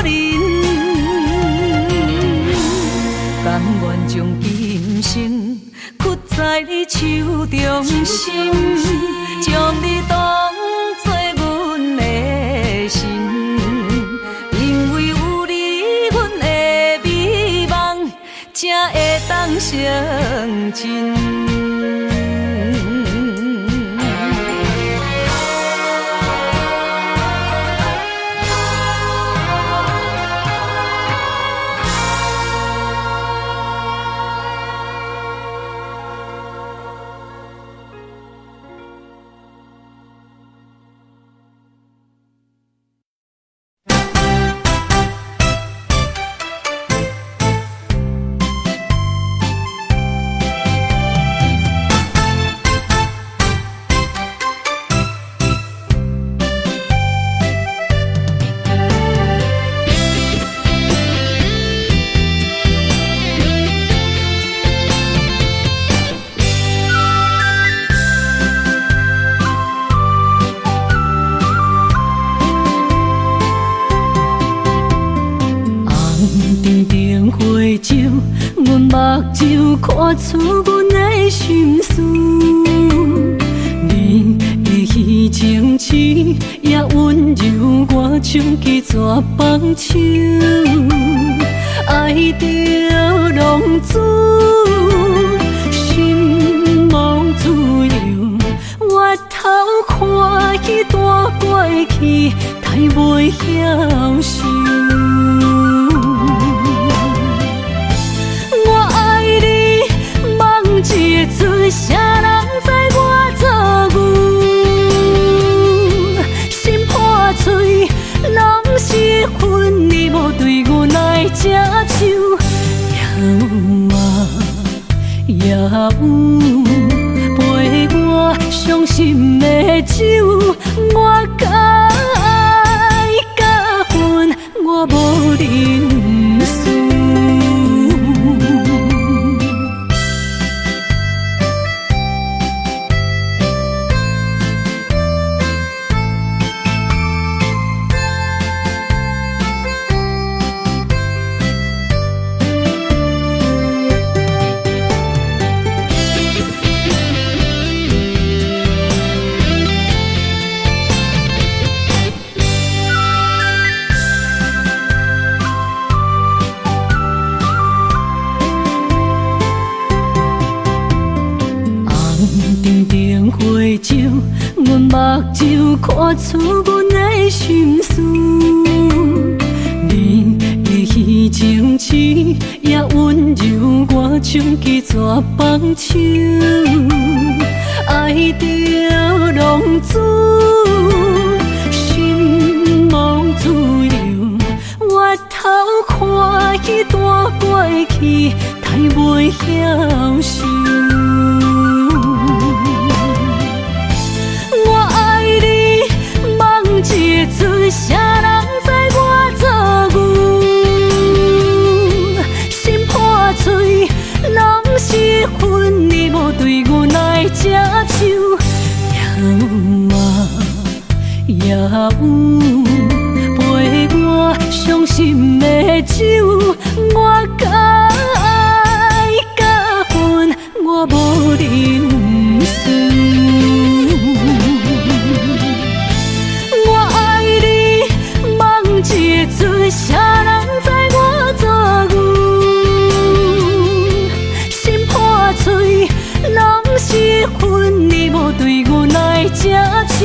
女人。甘愿将今生屈在你手中心，将你当作阮的神，因为有你，阮的美梦才会当成真。目睭看出阮的心事，你的虚情痴也温柔我像去蛇放手，爱着浪子，心无自由，我头看去大过去，太袂晓受。一个嘴，谁人知我做牛？心破碎，拢是恨你无对我来接手。也有陪我伤心的酒，我该甲恨，我无认输。花酒，阮目睭看出阮的心事，你的虚情痴也温柔我像去蛇放手，爱着浪子，心无自由，我头看我迄段过去，太袂晓受。我爱你，梦一个嘴，啥人知我做牛？心破碎，拢是恨你无对我来接手。也有陪我伤心的酒，我甲爱甲恨，我无认输。我爱你，梦一个嘴，啥人知我做牛？心破碎，拢是恨你无对我来接手。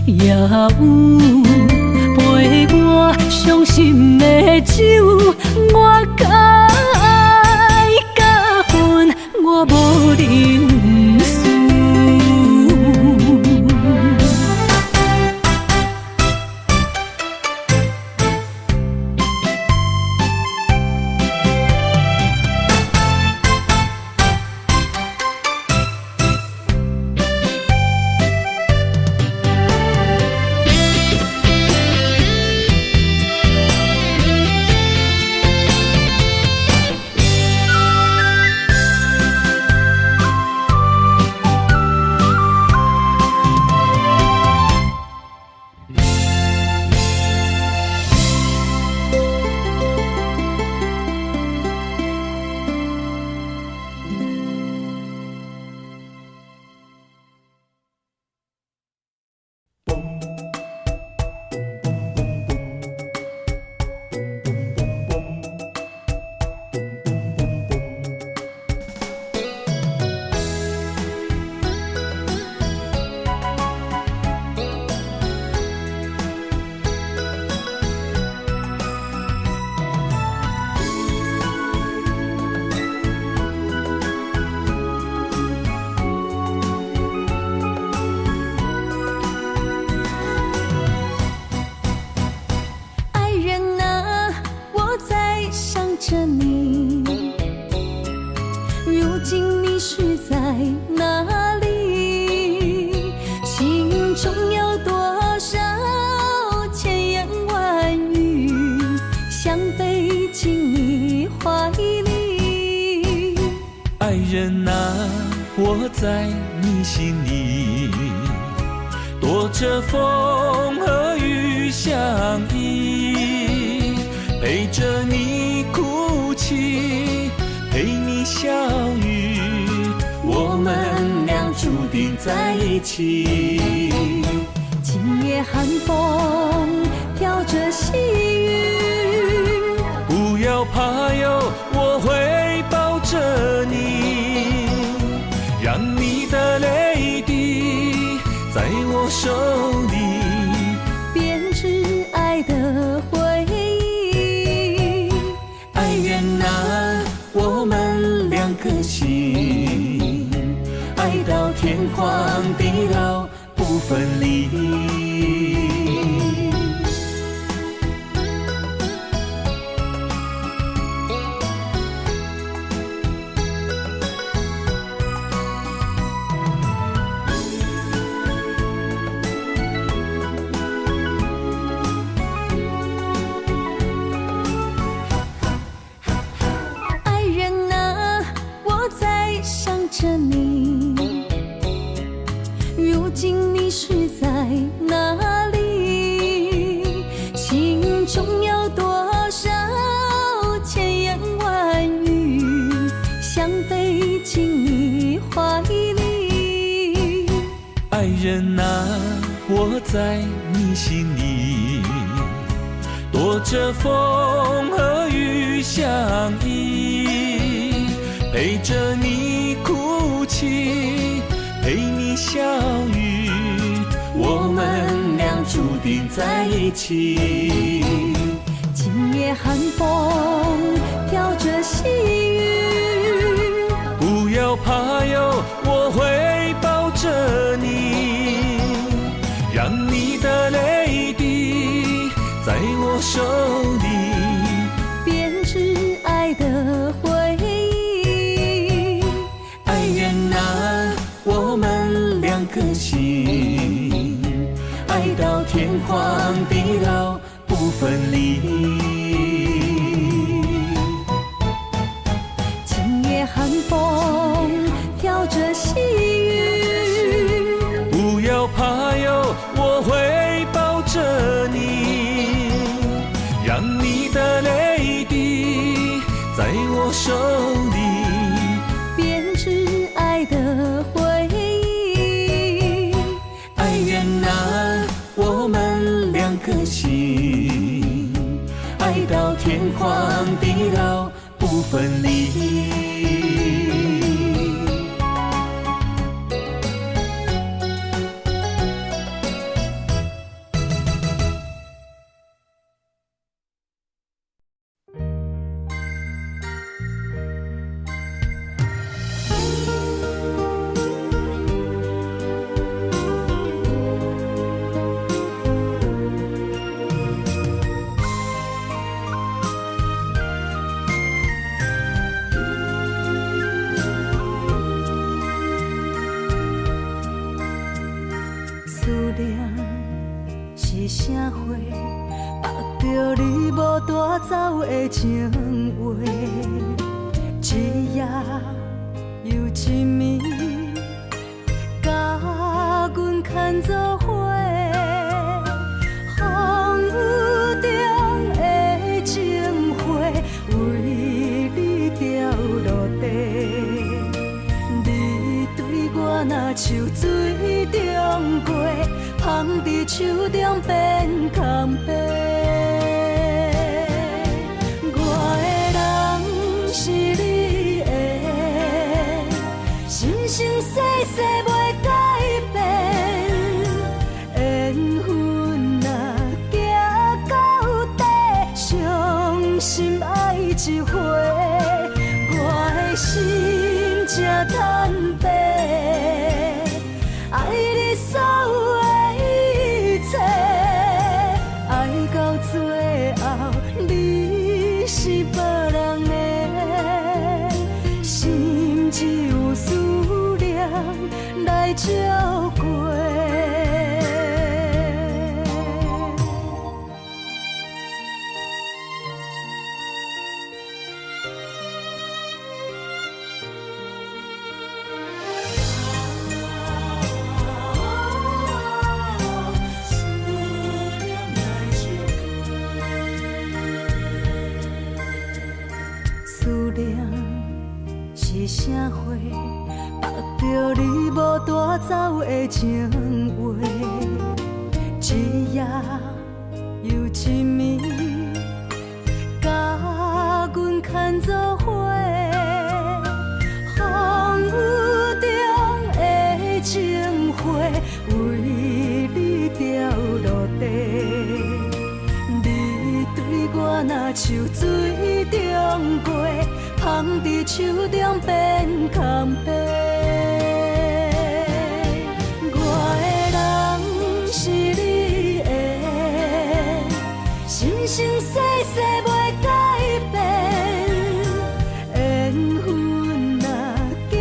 也有陪我伤心的酒，我甲爱甲恨，我无认输。我在你心里，躲着风和雨相依，陪着你哭泣，陪你笑语，我们俩注定在一起。今夜寒风飘着细雨，不要怕哟，我会抱着你，让你的泪滴在我手里编织爱的回忆。爱人啊，我们两颗心，爱到天荒地老不分离。爱人啊，我在你心里，躲着风和雨相依，陪着你哭泣，陪你笑语，我们俩注定在一起。今夜寒风飘着细雨，不要怕哟，我会抱着你，让你的泪滴在我荒地老不分离。今夜寒风飘着细雨，不要怕哟，我会抱着你，让你的泪滴在我手里编织爱的回忆。爱人啊，我们两颗心，爱到天荒地老不分离。思念是啥花，目着你无带走的情话，一夜又一暝，甲阮牵做伙。风雨中的情花，为你掉落地。你对我若像水中过，芳伫手中变空白。我的人是你的，生生世世袂改变。缘分若行到底，伤心爱一回。我的心才坦白，爱你所有的一切，爱到最后你是别人的，心只有思念来照过。思念是啥花，目着你无带走的情话，一夜又一暝，甲阮牵做伙。风雨中的情花，为你掉落地。你对我若像水中过，芳伫手中变空白。我的人是你的，生生世世袂改变。缘分若行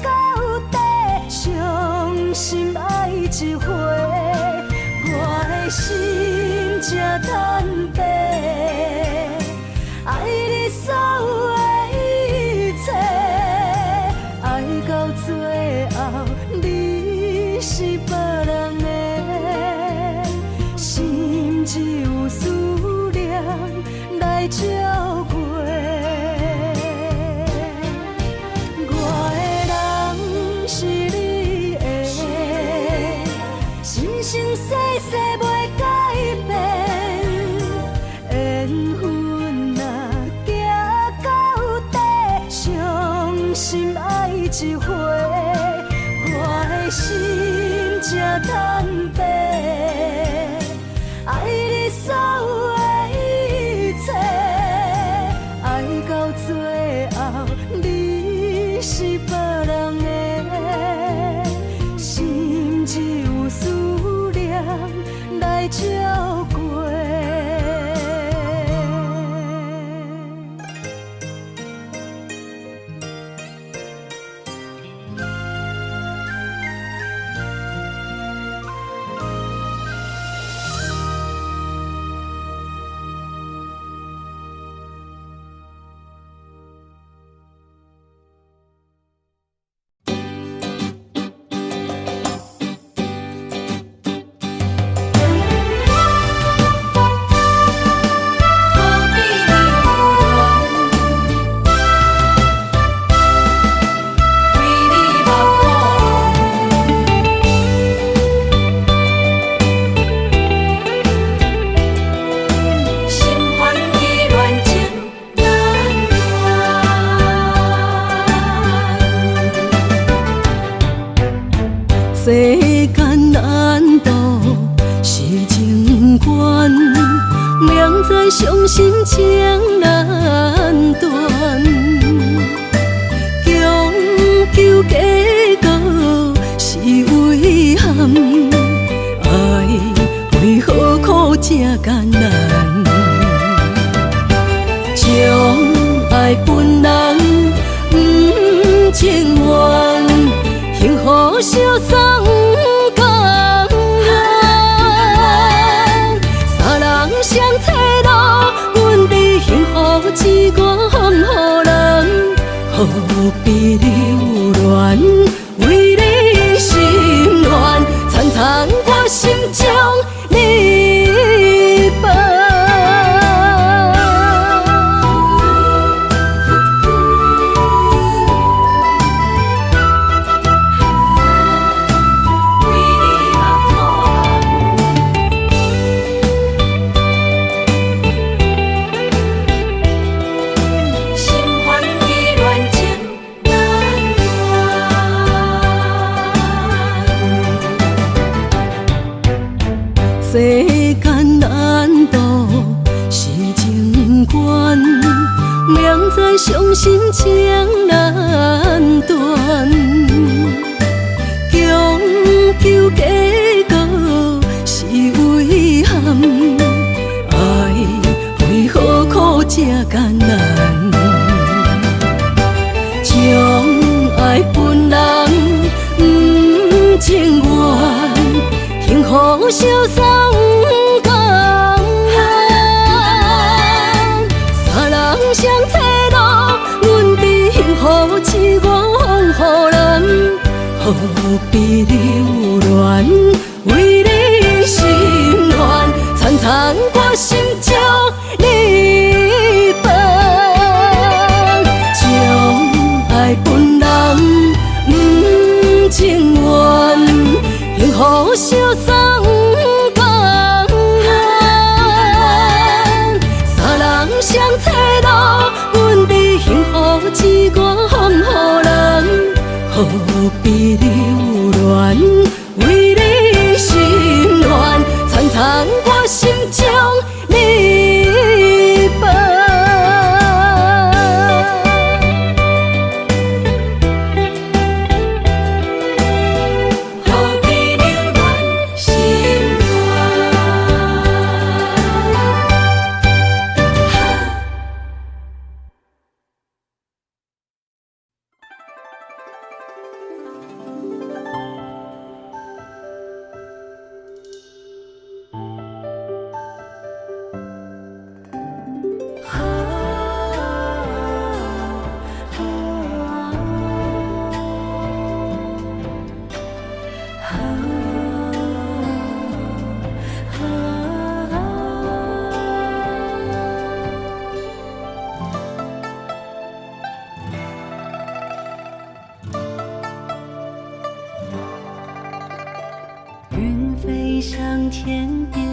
到底，伤心爱一回。我的心才坦白，爱你所有的一切，爱到最后你是别人的，心只有思念来照过。我的人是你的，生生世世袂改变。缘分若行到底，伤心爱一回。我的心才坦白，爱你所有的一切，爱到最后你是别人的，心只有思念来照过。世间难渡是情关，命在伤心情难断。强求结果是遗憾，爱为何苦这艰难？将爱分人，不情愿，幸福相送共寒。三人相替路，阮伫幸福之外予人，何必留恋？为你心乱，惨惨我心中离别。世间难渡是情关，命在伤心情难断。强求结果是遗憾，爱为何苦这艰难？将爱分人，不情愿，幸福相送共寒。三人相替路，阮伫幸福之外予人，何必留恋？为你心乱，惨惨我心中离别。将爱分人，不情愿，幸福相送共寒。三人相替路，阮伫幸福之外予人，何必留恋？为你心乱，惨惨我心中离别。云飞向天边，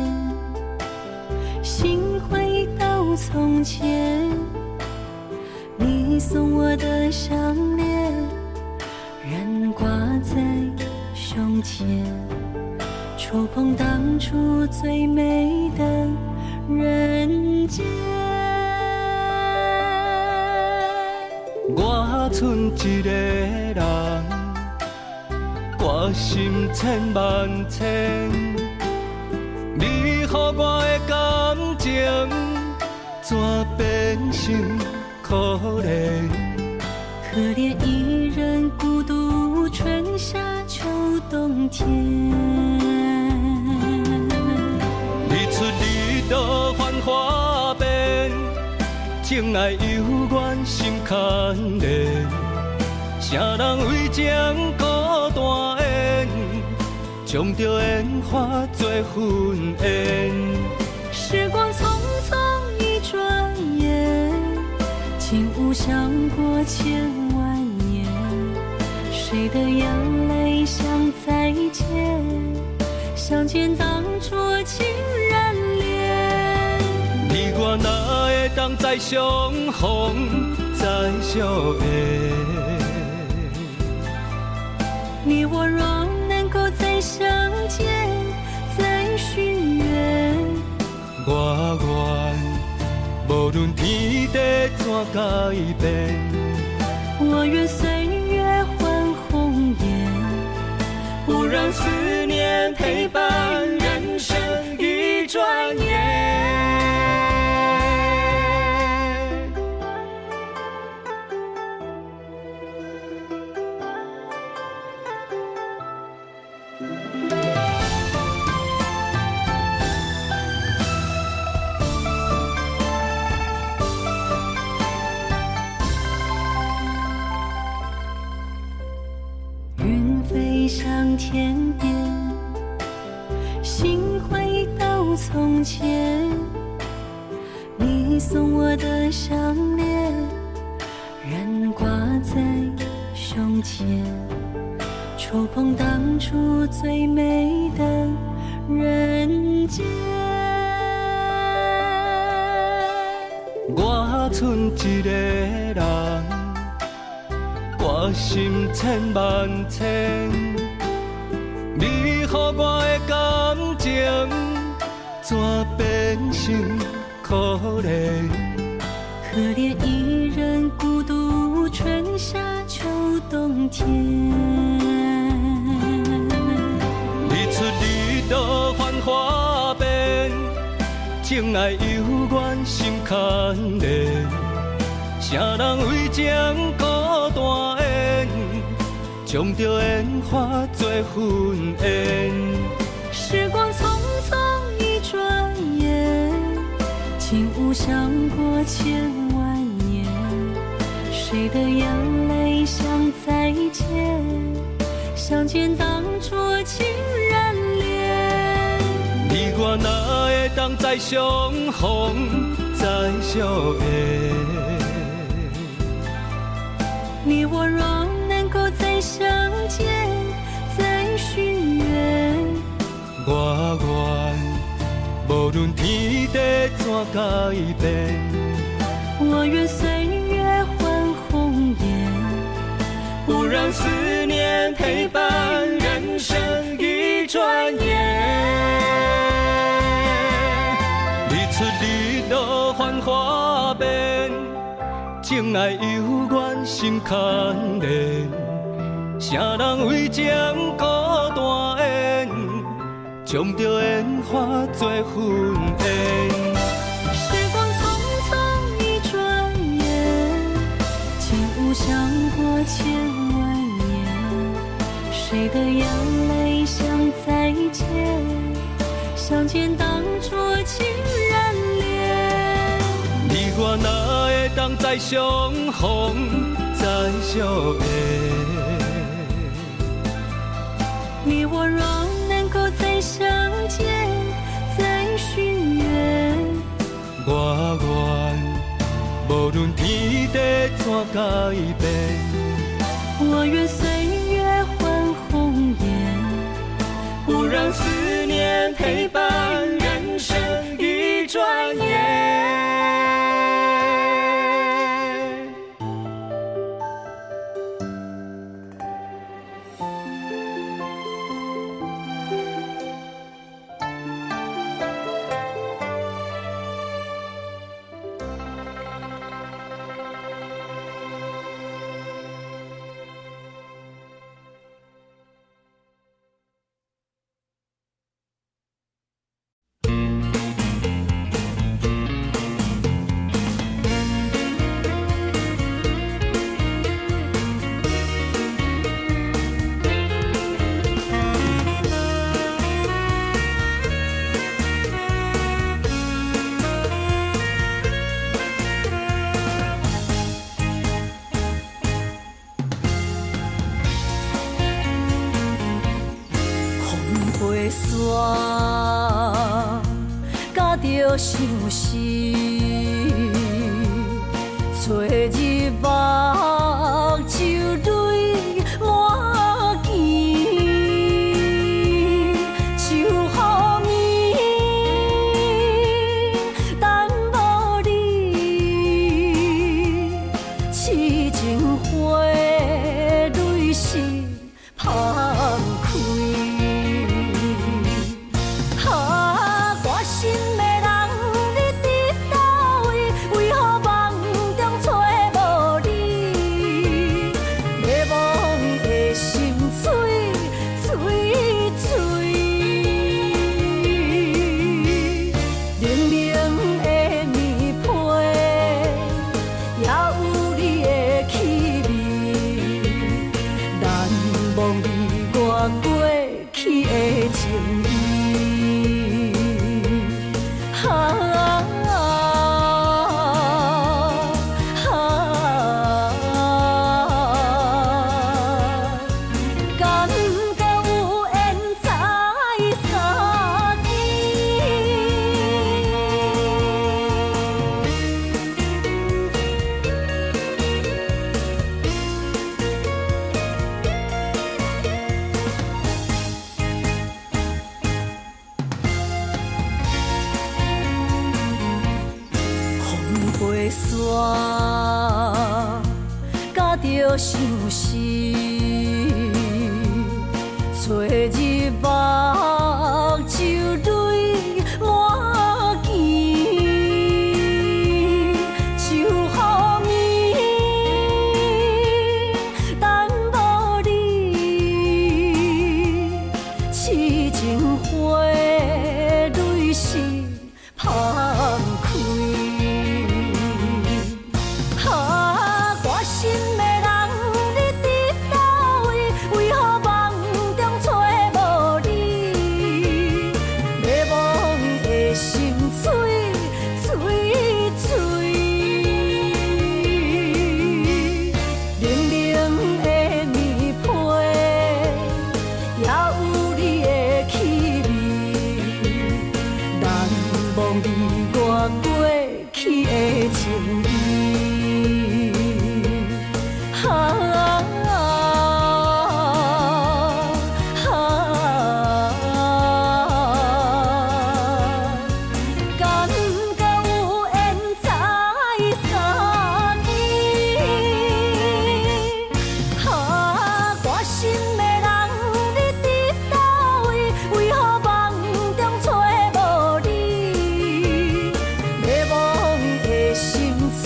心回到从前。你送我的项链，仍挂在胸前，触碰当初最美的人间。我剩一个人，挂心千万千，你予我的感情，怎变成可怜？可怜一人孤独，春夏秋冬天。日出日落繁华变，情爱犹原心牵连。啥人为情孤单缘，将着烟花做婚宴。时光匆匆一转眼，竟无想过千万年。谁的眼泪像再见，相见当初情人恋。你我哪会当再相逢再相爱？你我若能够相见，再许愿。我愿无论天地怎改变，我愿岁月换红颜，不让思念陪伴人生一转眼。云飞向天边，心回到从前。你送我的项链，仍挂在胸前，触碰当初最美的人间。我剩一个人，我心千万千，你予我的感情，怎变成可怜？可怜一人孤独，春夏秋冬天。日出日落繁华变，情爱犹原心牵连。啥人为情孤单缘，将着烟花做婚宴。时光匆匆一转眼，竟无想过千万年。谁的眼泪像再见，相见当作情人恋。你我哪会当再相逢再相爱？你我若能够再相见，再许愿。我愿无论天地怎改变，我愿岁月换红颜，不让思念陪伴人生一转眼。日出日落繁华变，情爱犹原心牵连。啥人为情孤单缘，将着烟花做婚宴。时光匆匆一转眼，竟无想过千万年。谁的眼泪像再见，相见当作情人恋。你我哪会当再相逢再相爱？你我若能够再相见，再许愿。我愿无论天地怎改变，我愿岁月换红颜，不让思念陪伴人生一转眼。甲着相思，找日目就泪满肩，就予你等无你，痴情花蕊是芳开。着伤心，找日目就泪满肩，想予暝等无你，痴情花蕊是芳开。我心的人，你伫倒位？为何梦中找无你？迷惘的心碎碎碎，冷冷的棉被也有你的气味，难忘你我过去的情意。感觉有缘才相依，我心的人，你伫倒位？为何梦中找无你？迷惘的心碎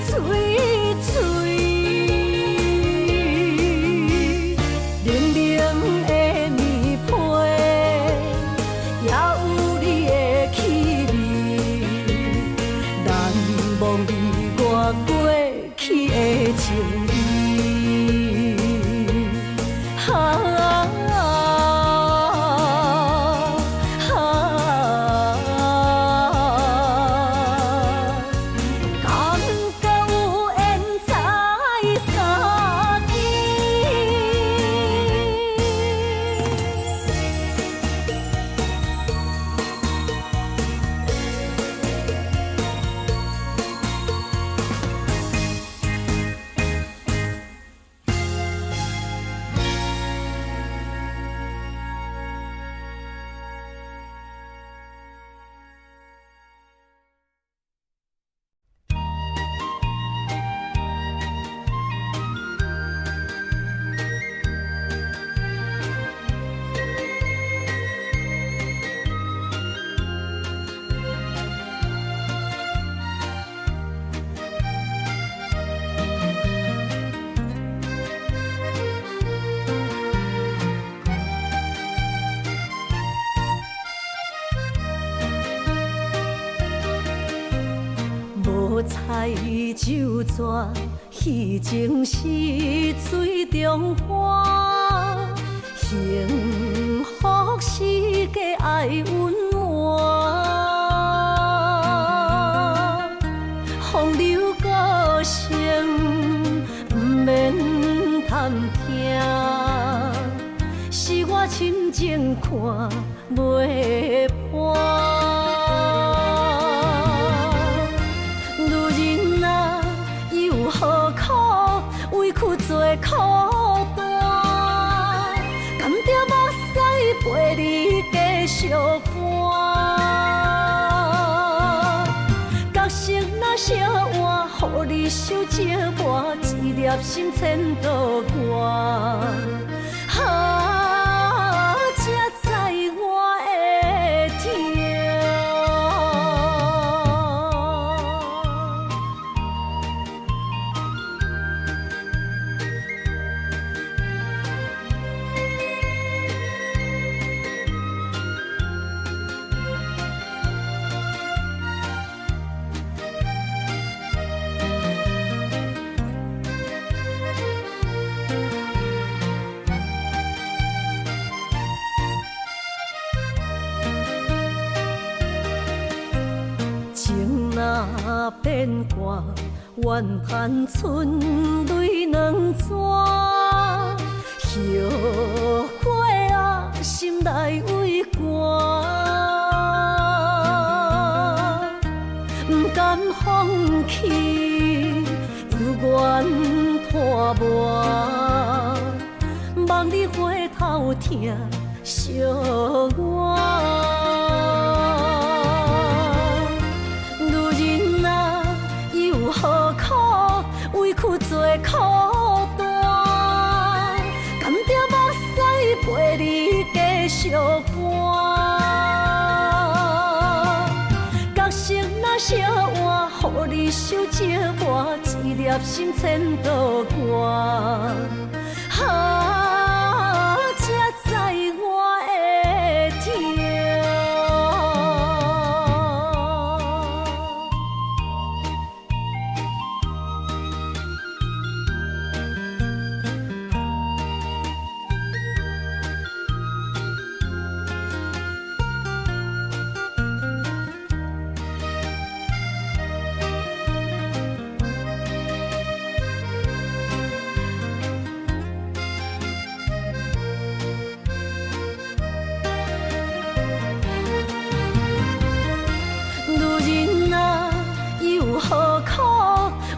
碎碎，冷冷的棉被也有你的气味，难忘你我过去的情意。感觉有缘才相依。无彩就蛇，戏情是水中花，幸福是假爱温暖，风流歌声不免贪听，是我深情看袂破。何苦委屈做孤单？甘着目屎陪你继续看。角色若小换，予你受折磨，一粒心千多挂。才知我的痛。若变卦，怨叹春泪两逝。后悔啊，心内为寒，不甘放弃，犹原拖磨，望你回头听惜我。何苦委屈做孤单，甘着目屎陪你继续搬。角色若写换，予你受折磨，一粒心千道寒。啊，才知我的痛。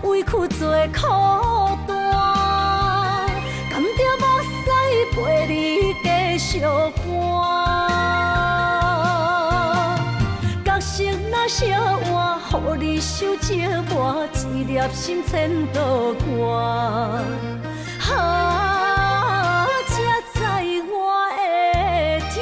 委屈做苦单，甘着目屎陪你继续搬。角色若写换，予你受折磨，一粒心千道寒。啊，才知我的痛。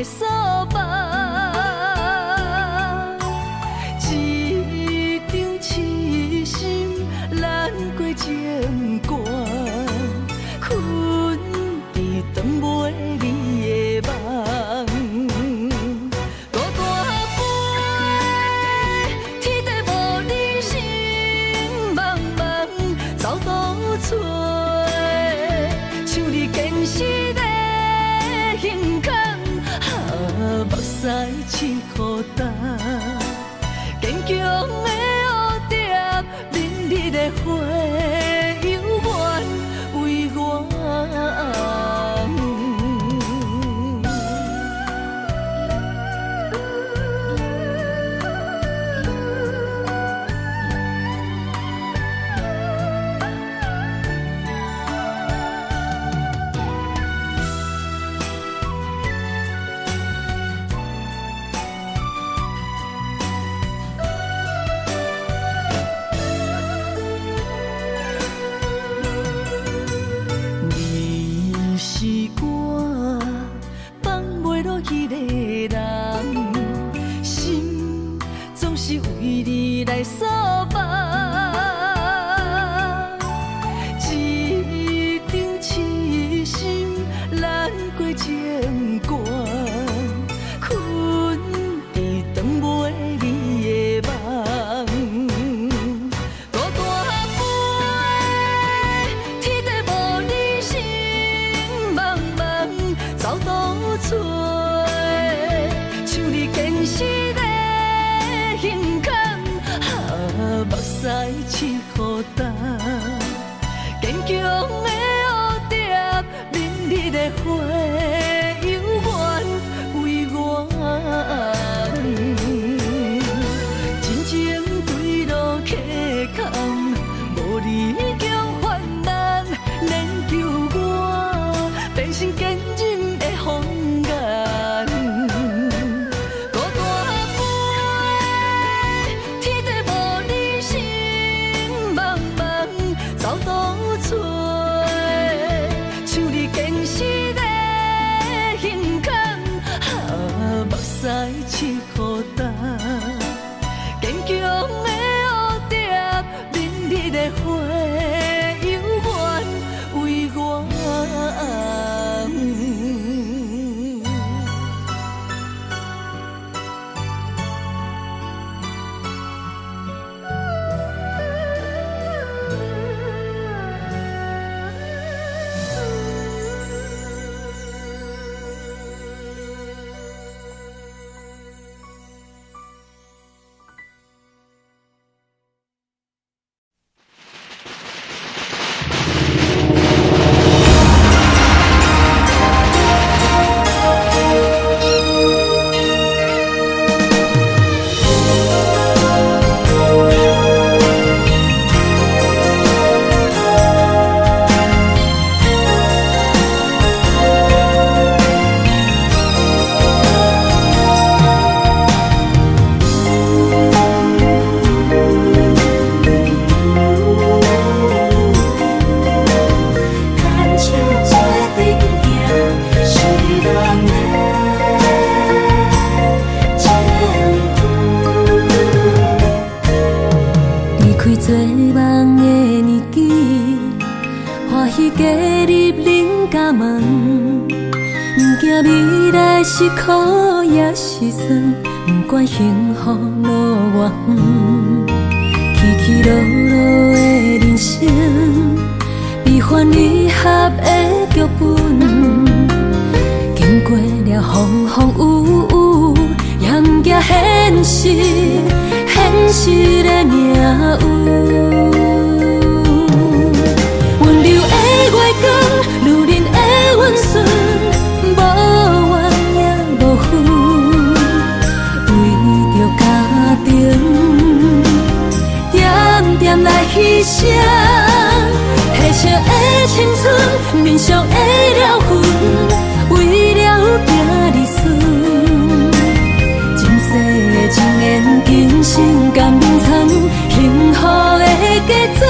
扫把，一场痴心难过情关，困伫长袂离的梦。孤单飞，天地无你心茫茫，走倒找，像你坚持的胸坎。目屎拭雨干，坚强的蝴蝶，明日的花，永远为我。来扫把，一场痴心难过情关，困伫长袂离的梦。孤单飞，天地无你心茫茫，走倒找，像你坚持的胸坎。目屎拭雨干，坚强的蝴蝶，明日的花，永远为我。真情对路客空，无你强患难，免救我，变成坚忍的风眼。走倒找，像你坚持的喜加入恁家门，不惊未来是苦也是酸，不管幸福路偌远，起起落落的人生，悲欢离合的剧本，经过了风风雨雨，也不惊现实，现实的命运。温柔的月光，女人的温顺，无怨也无恨，为着家庭，点点来牺牲。褪色的青春，面上的了痕，为了行日顺。前世情缘，今生甘眠藏，幸福的假装，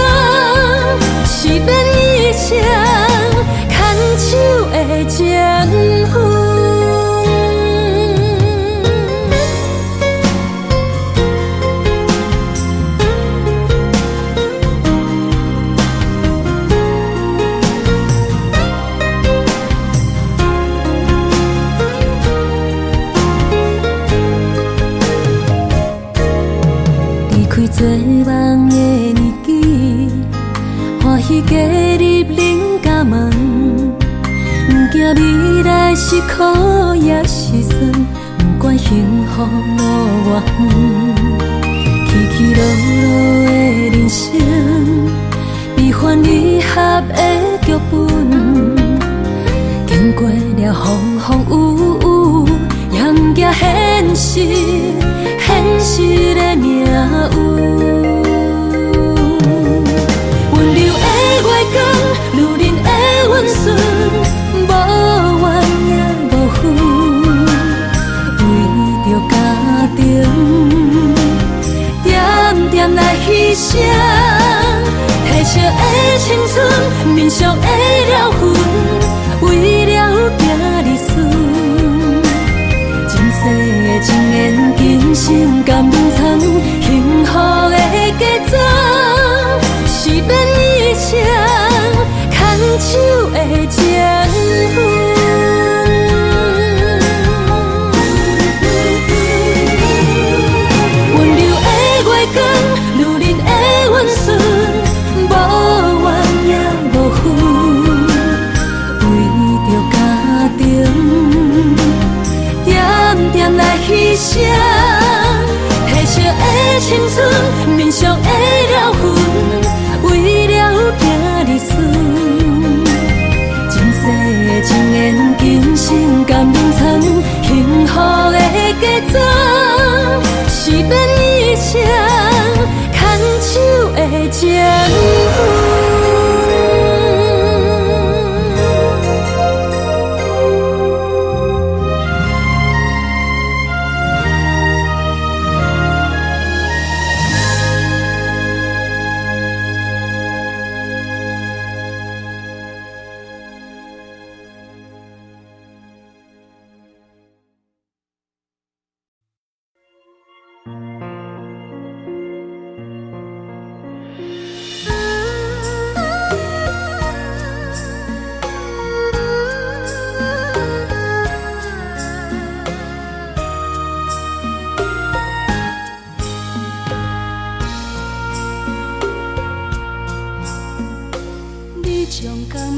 是变一生牵手的情分。做梦的年纪，欢喜加入恁家门，不惊未来是苦也是酸，不管幸福路偌远，起起落落的人生，悲欢离合的剧本，经过了风风雨雨，也不惊现实，现实的命运。温柔的月光，女人的温顺，无怨也无恨，为着家庭，点点来牺牲。褪色的青春，面上的了痕，为了行日顺。前世的情缘，今生甘眠藏，幸福的假装，是变一生牵手的情分。温柔的月光，女人的温顺，无怨也无恨，为着家庭，点点来牺牲。褪色的青春，面上的了痕，为了行日顺。前世的情缘，今生甘眠藏，幸福的假装，是变一生牵手的情分。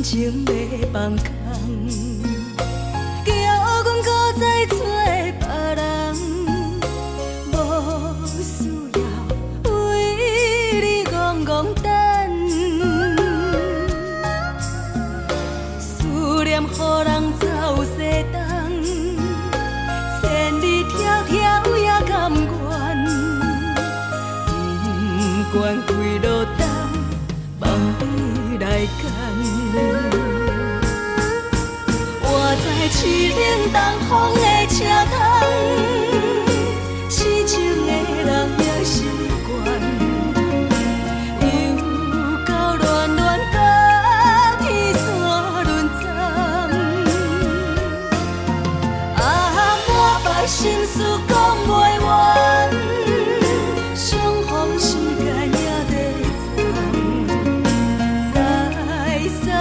情要放空，叫阮搁再找别人，无需要为你戆戆等。思念予人走西东，千里迢迢也甘愿，不管几路东，望你来干。我在凄冷东风的车窗，痴情的人也习惯，又到乱乱甲天山沦陷。啊，满腹心事讲袂完，相逢时间也在长，再相。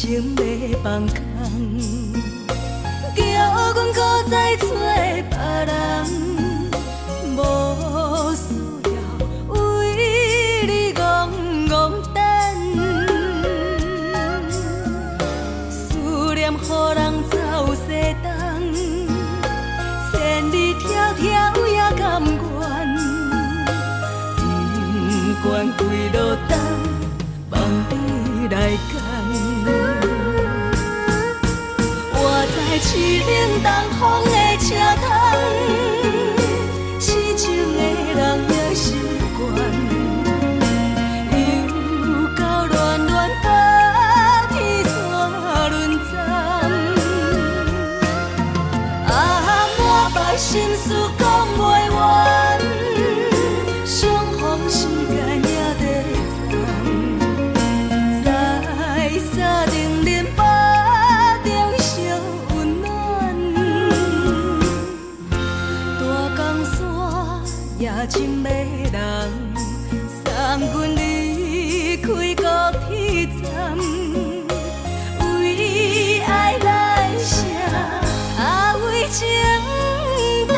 情要放空，叫阮搁再找别人，无需要为你戆戆等，思念予人走西东，千里迢迢也甘愿，不管几落冬，望你来干。我在痴冷东风的车窗，痴情的人也习惯，又到恋恋甲天线轮转。啊，满腹心事讲袂完，相逢时间也在藏，在山顶林巴中相温暖。大江山夜深迷人，送阮离开高铁站，为爱来写，为情等。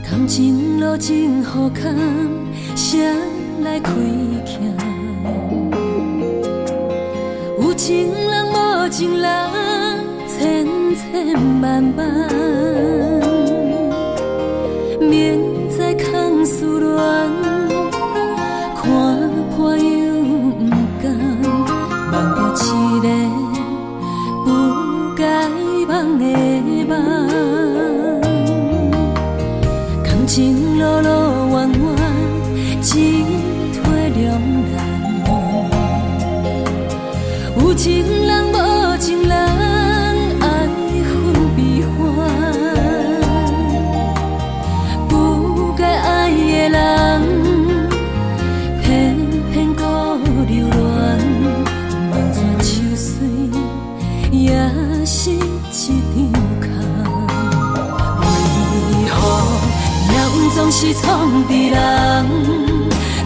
感情路真好看，谁来开启？有情人无情人，千千万万，免再空思恋，看破又不甘，望着一个不该望的梦。感情路路弯弯，进退两难。有情人无情人，爱分悲欢。不该爱的人，偏偏搁留恋。望穿秋水，也是一场空。为何？命总是创治人，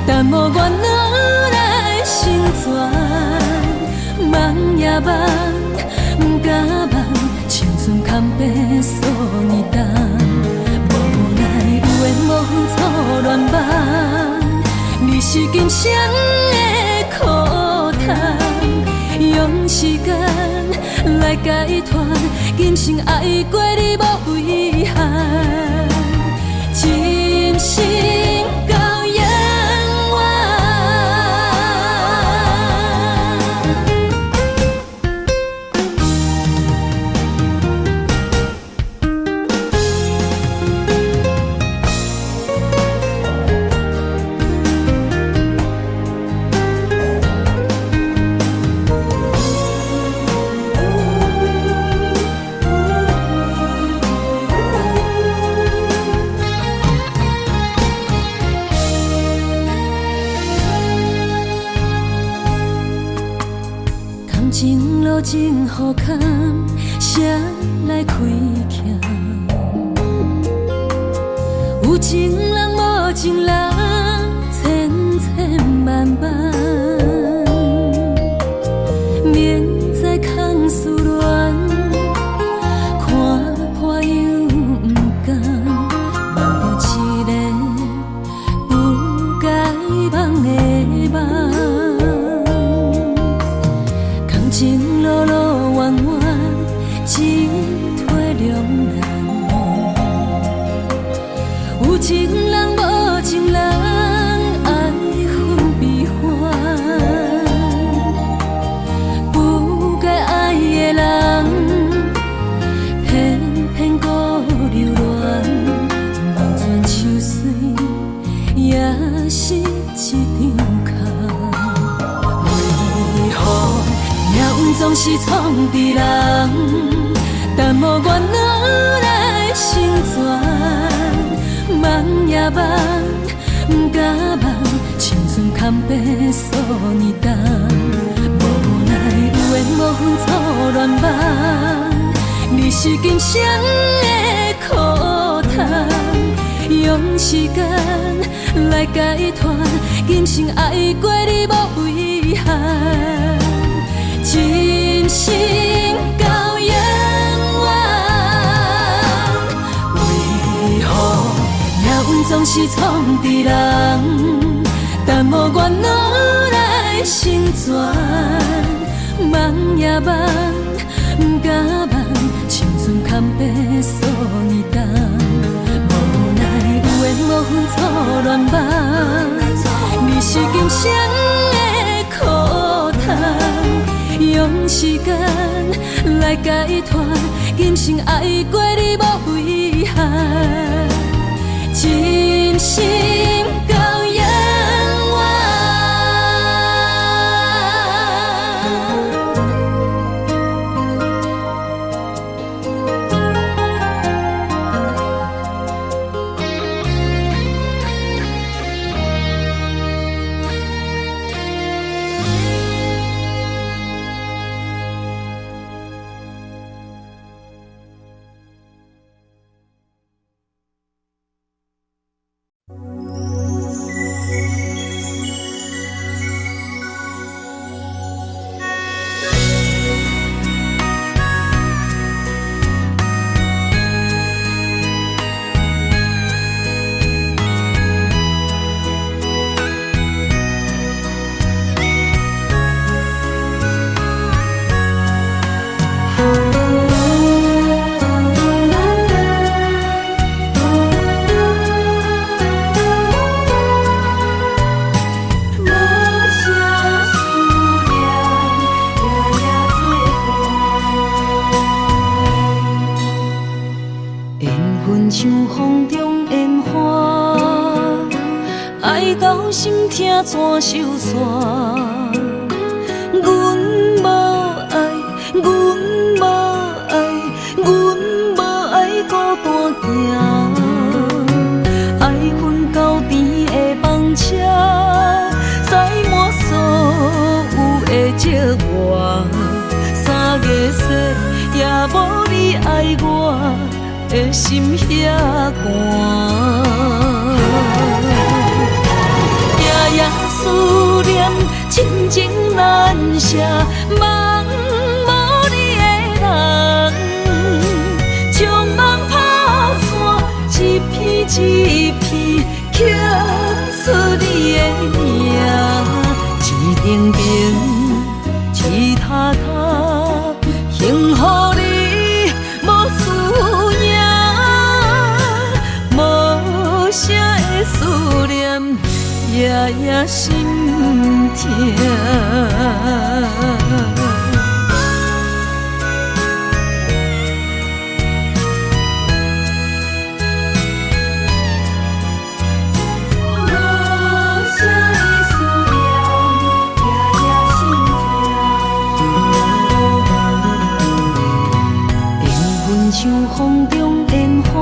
但无怨恼来心酸，梦也梦，不敢梦，青春堪白数年重，无奈有缘无分错乱梦，你是今生的苦痛，用时间来解脱，今生爱过你无遗憾。真心到永远。情路真好看，谁来开启？有情人无情人，千千万万，免再空思恋，看破又不甘，望着一个不该望的梦。情路路弯弯，进退两难。是创治人，但无怨恼来成全。梦也梦，不敢梦，青春堪白数年冬。无奈有缘无分错乱梦，你是今生的苦痛。用时间来解脱，今生爱过你无遗憾，真心到永远。为何命运总是创治人，但无怨恼来成全。梦也梦，不敢梦，青春堪白数年冬。有缘无分错乱梦，你是今生的苦痛。用时间来解脱，今生爱过你无遗憾，真心到永远。怎收煞？阮无爱，阮无爱，阮无爱孤单行。爱恨交织的风车，载满所有的寂寞。3月雪也无你爱我的心遐寒。夜思念，亲情难舍，梦无你的人，将梦打散，一片一片刻出你的名，一定定，一塔塔，幸福你无思念，无声的思念。夜夜心痛，无声的思念，夜夜心痛。缘分像风中烟花，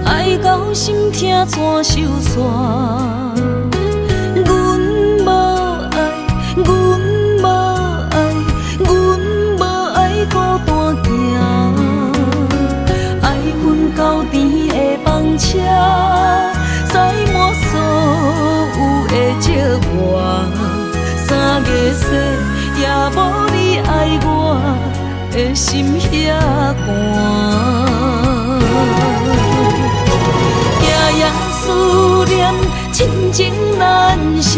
爱到心痛怎收煞？阮无爱，阮无爱，阮无爱孤单行。爱恨交织的风车，载满所有的寂寞。3月雪也无你爱我的心遐寒。夜夜思念，亲情难舍，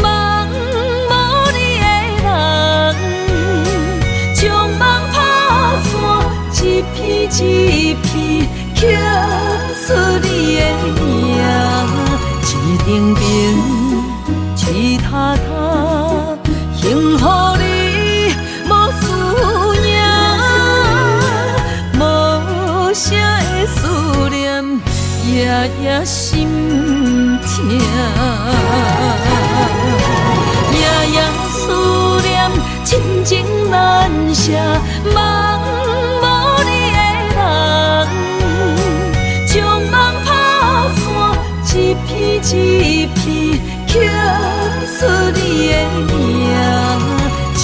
梦无你的人，将梦打散，一片一片刻出你的名，一定定，一塔塔，幸福你无思念，无声的思念。夜夜心痛，夜夜思念，亲这梦无你的人，将梦打散，一片一片刻出你的名，一程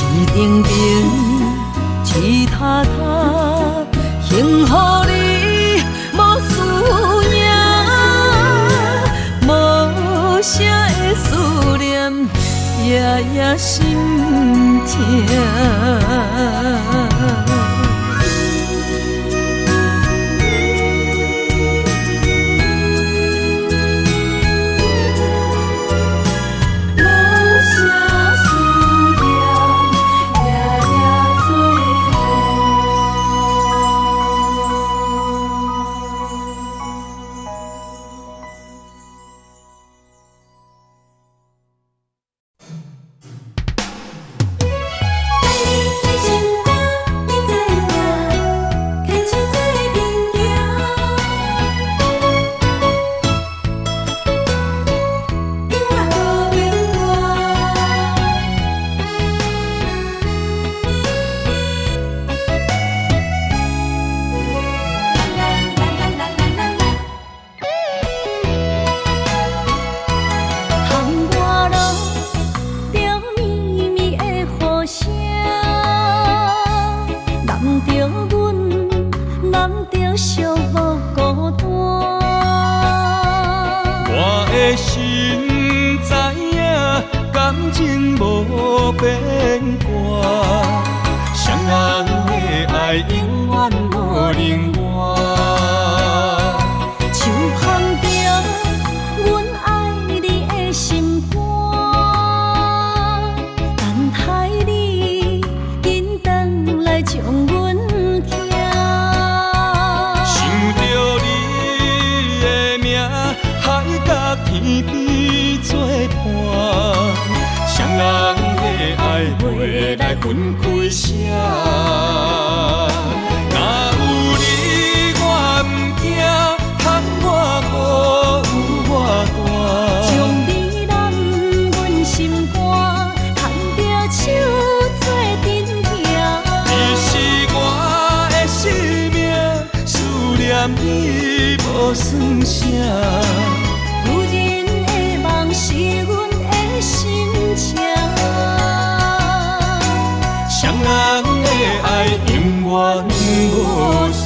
程，一塔塔，幸福你无思念，无声的思念，夜夜心痛。心知影，感情无变卦，双人的爱永远无冷漠。就放着阮爱你的心肝，等待你紧回来将阮听。想着你的名，海角天边作伴，双人的爱袂来分开舍。若有你，我毋惊，通我无有我大。将你揽阮心肝，牵着手做阵行。你是我的生命，思念你无算啥。有人的梦是阮的心情，双人的爱永远无散。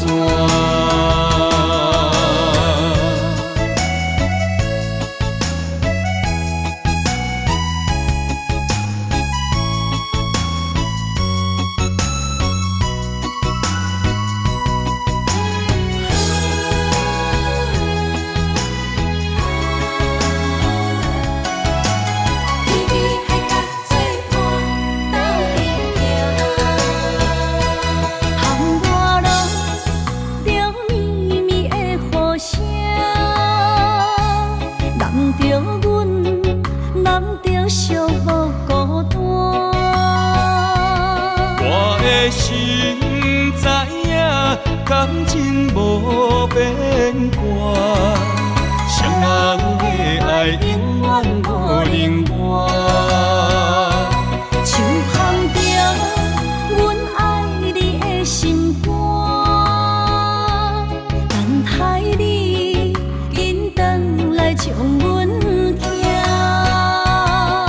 心知影，感情无变卦，双人的爱永远无冷漠。就放着阮爱你的心肝，等待你紧回来将阮听。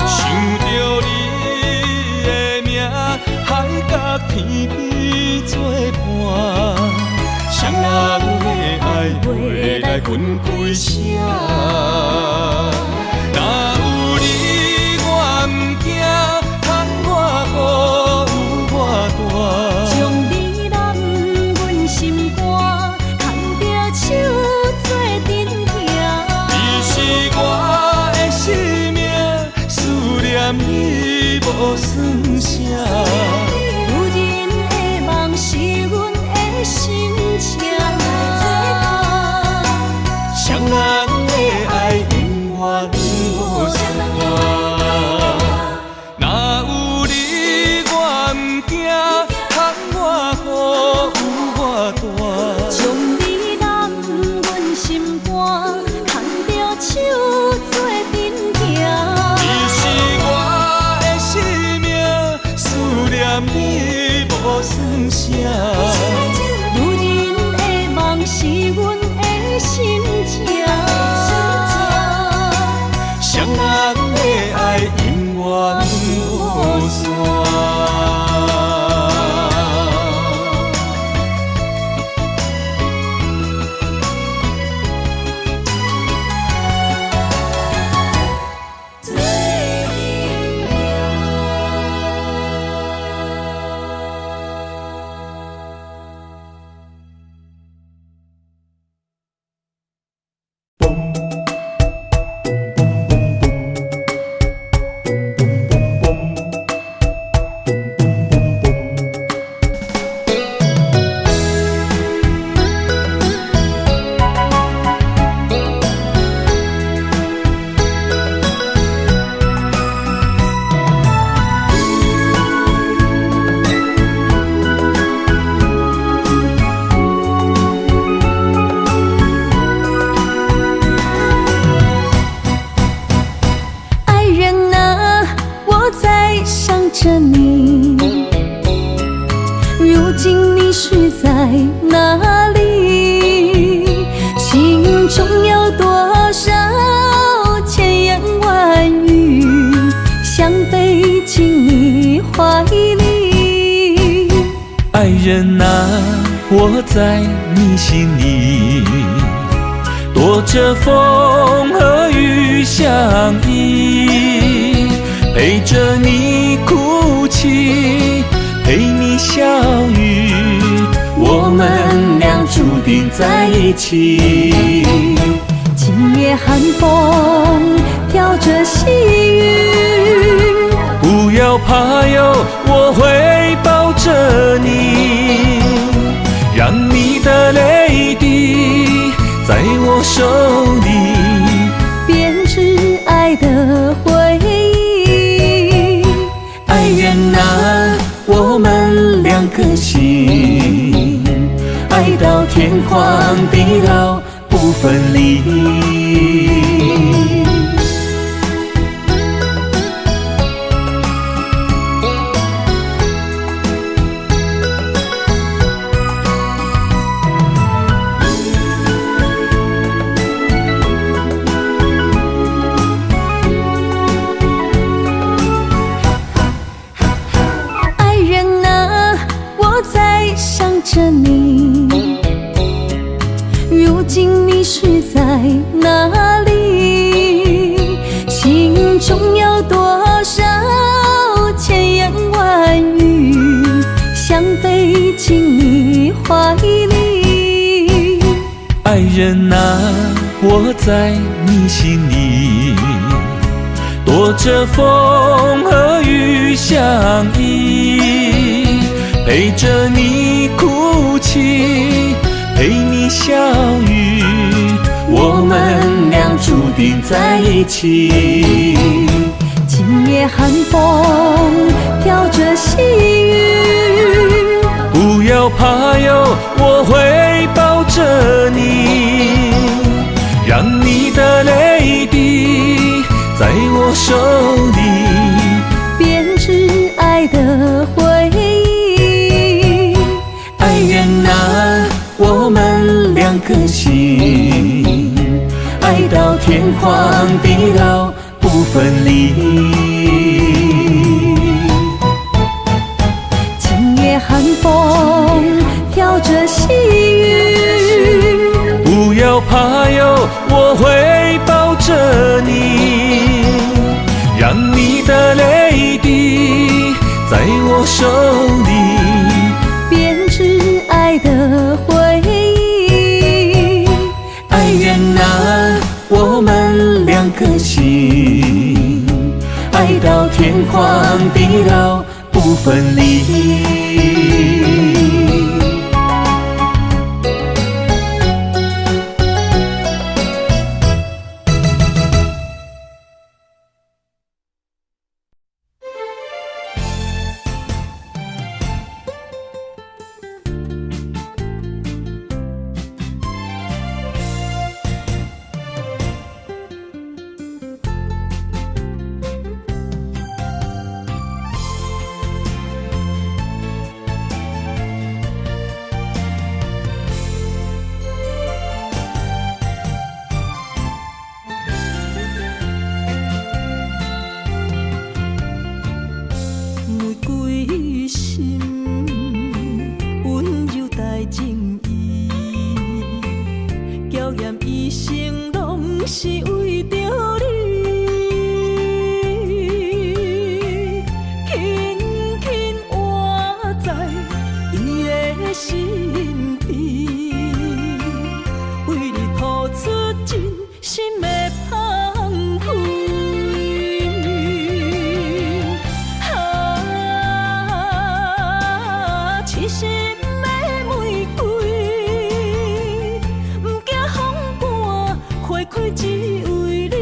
想着你的名，海角天边作伴，双人的爱袂来分开舍。若有你，我毋惊，通我无有我大。将你揽阮心肝，牵着手做阵行。你是我的生命，思念你无算啥。有人的梦是阮的心情，双人的爱。哪里？心中有多少千言万语，想飞进你怀里。爱人啊，我在你心里，躲着风和雨相依，陪着你哭泣，陪你笑语，我们俩注定在一起。今夜寒风飘着细雨，不要怕哟，我会抱着你，让你的泪滴在我手里编织爱的回忆。爱人啊，我们两颗心，爱到天荒地老不分离。爱人啊，我在想着你，如今你是在哪里？心中有多少千言万语，想飞进你怀里。爱人啊，我在你心里，躲着风和雨相依，陪着你哭泣，陪你笑语，我们俩注定在一起。今夜寒风飘着细雨，不要怕哟，我会抱着你，让你的泪滴在我手里编织爱的回忆。爱人啊，我们两颗心，爱到天荒地老不分离。今夜寒风飘着细雨，不要怕哟，我会抱着你，让你的泪滴在我手里编织爱的回忆。爱人啊，我们两颗心，爱到天荒地老不分离。玫瑰心，温柔带情意，娇艳一生拢是为着你，轻轻活在伊的身边，为你付出真心的芳菲。痴心的玫瑰，不惊风寒，花开只为你。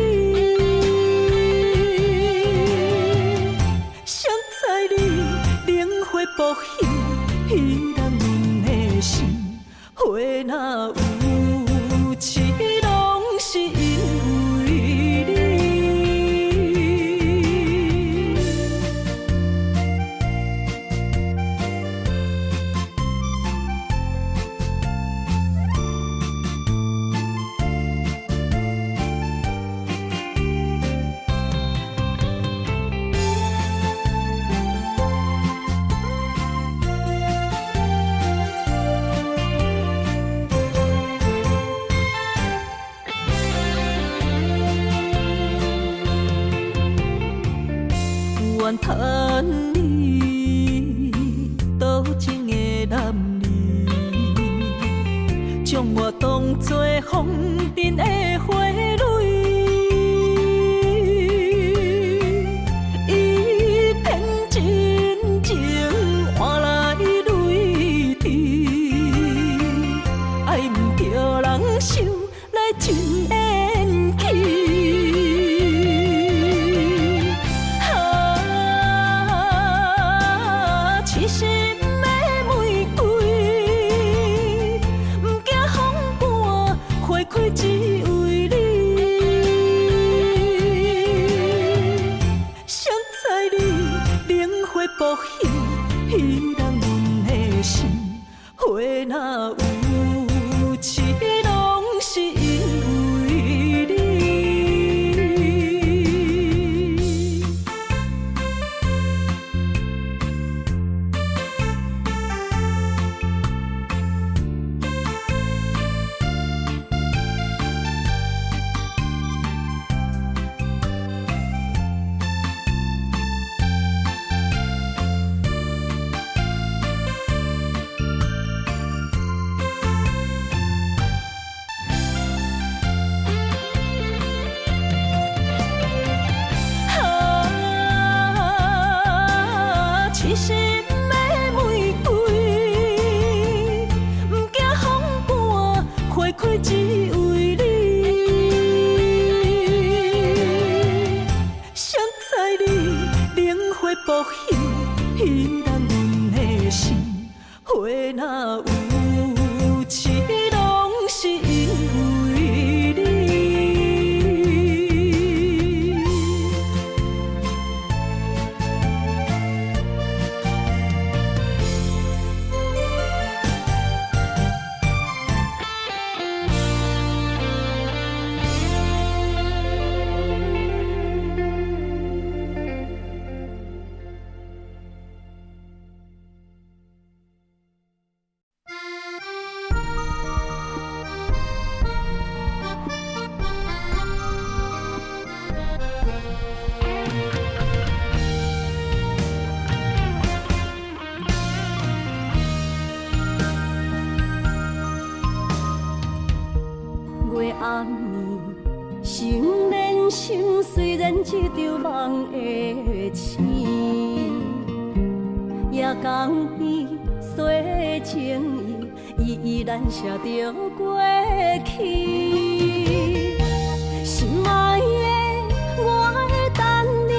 真缘起。痴心的玫瑰，不惊风寒，花开只为你。谁知你冷血薄幸，彼人阮的心，花若有痴，拢是因为你。痴心的玫瑰，不惊风寒，花开只为你。谁知你冷血薄幸，彼人阮的心，花若有痴，拢是因为你。月暗暝，心连心，虽然一场梦的醒，夜江边洗情意，依然写着过去。心爱的，我会等你，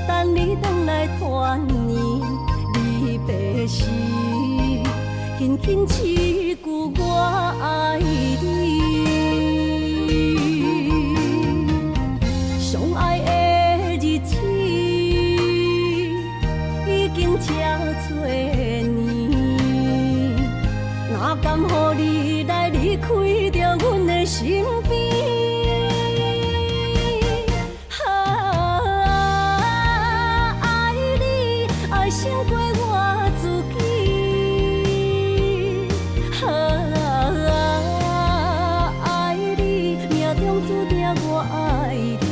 等你回来团圆，离别时，轻轻一句我爱你。相爱的日子已经这多年，哪甘乎你来离开着阮的身边？爱你爱胜过我自己，爱你命中注定我爱你。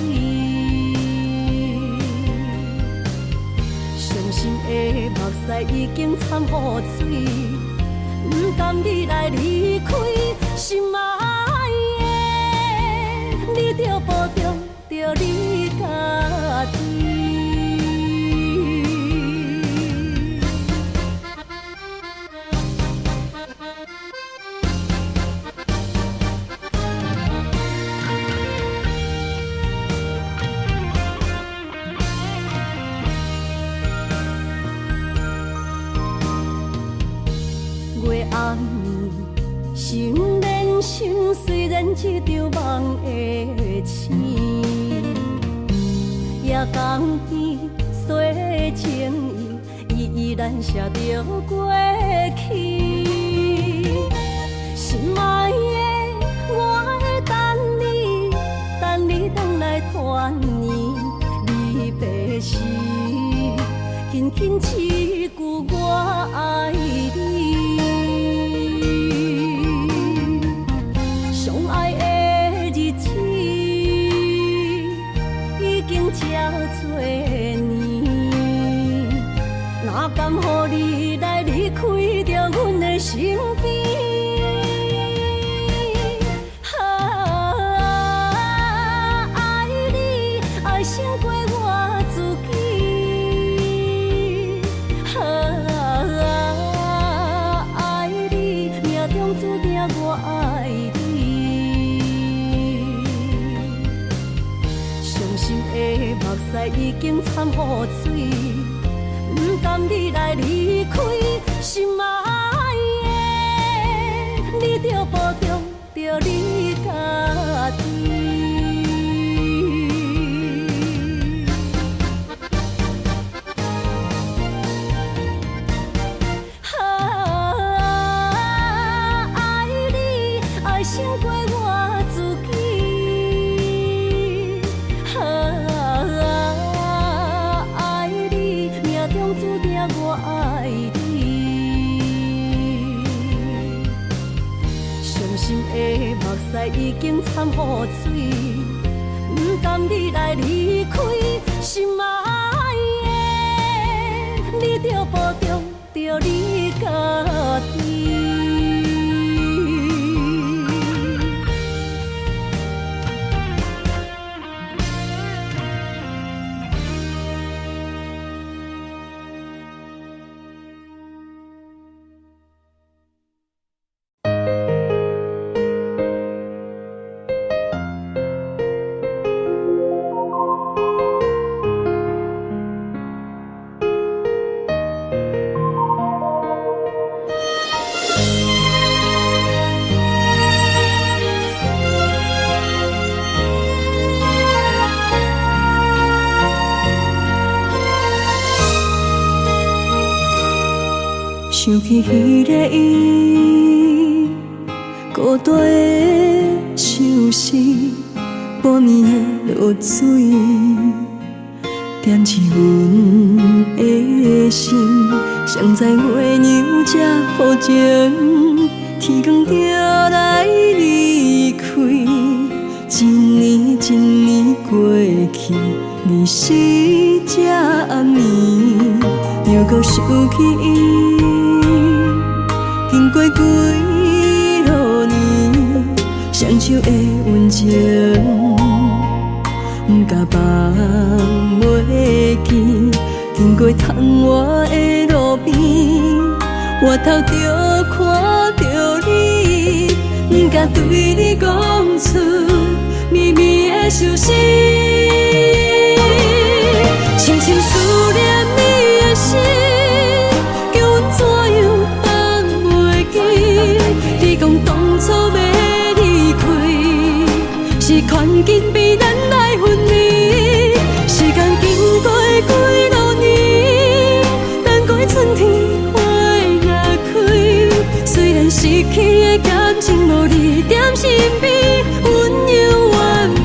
伤心的目屎已经惨污水，不甘你来离开，心爱的，你着保重着你家己。月暗暝，心连心，虽然一场梦的醒，夜江边洗情意，依然写着过去。心爱的，我会等你，等你回来团圆，离别时，轻轻一句我爱你。相爱的日子已经这多年，哪甘乎你来离开着阮的身边？爱你爱胜过我自己，爱你命中注定我爱你。屎已经掺雨水，不甘你来离开，心爱的，你着保重着你家己。胜过我自己，爱你，命中注定我爱你。伤心的目屎已经掺雨水，不甘你来离开，心爱的，你着保重着你家己。想起迄个伊，孤单的相思，半暝的落水，点起阮的心。谁知月娘这抱情，天光就来离开。一年一年过去，日时这暗暝，又搁想起伊。经过几落年，双手的温情，不甲放袂记。经过窗外的路边，我头就看到你，不敢对你讲出秘密的伤心，深深思念你的心。你讲当初要离开，是劝紧比咱来分离。时间经过几落年，等过春天花也开。虽然失去的感情无你踮身边，温柔圆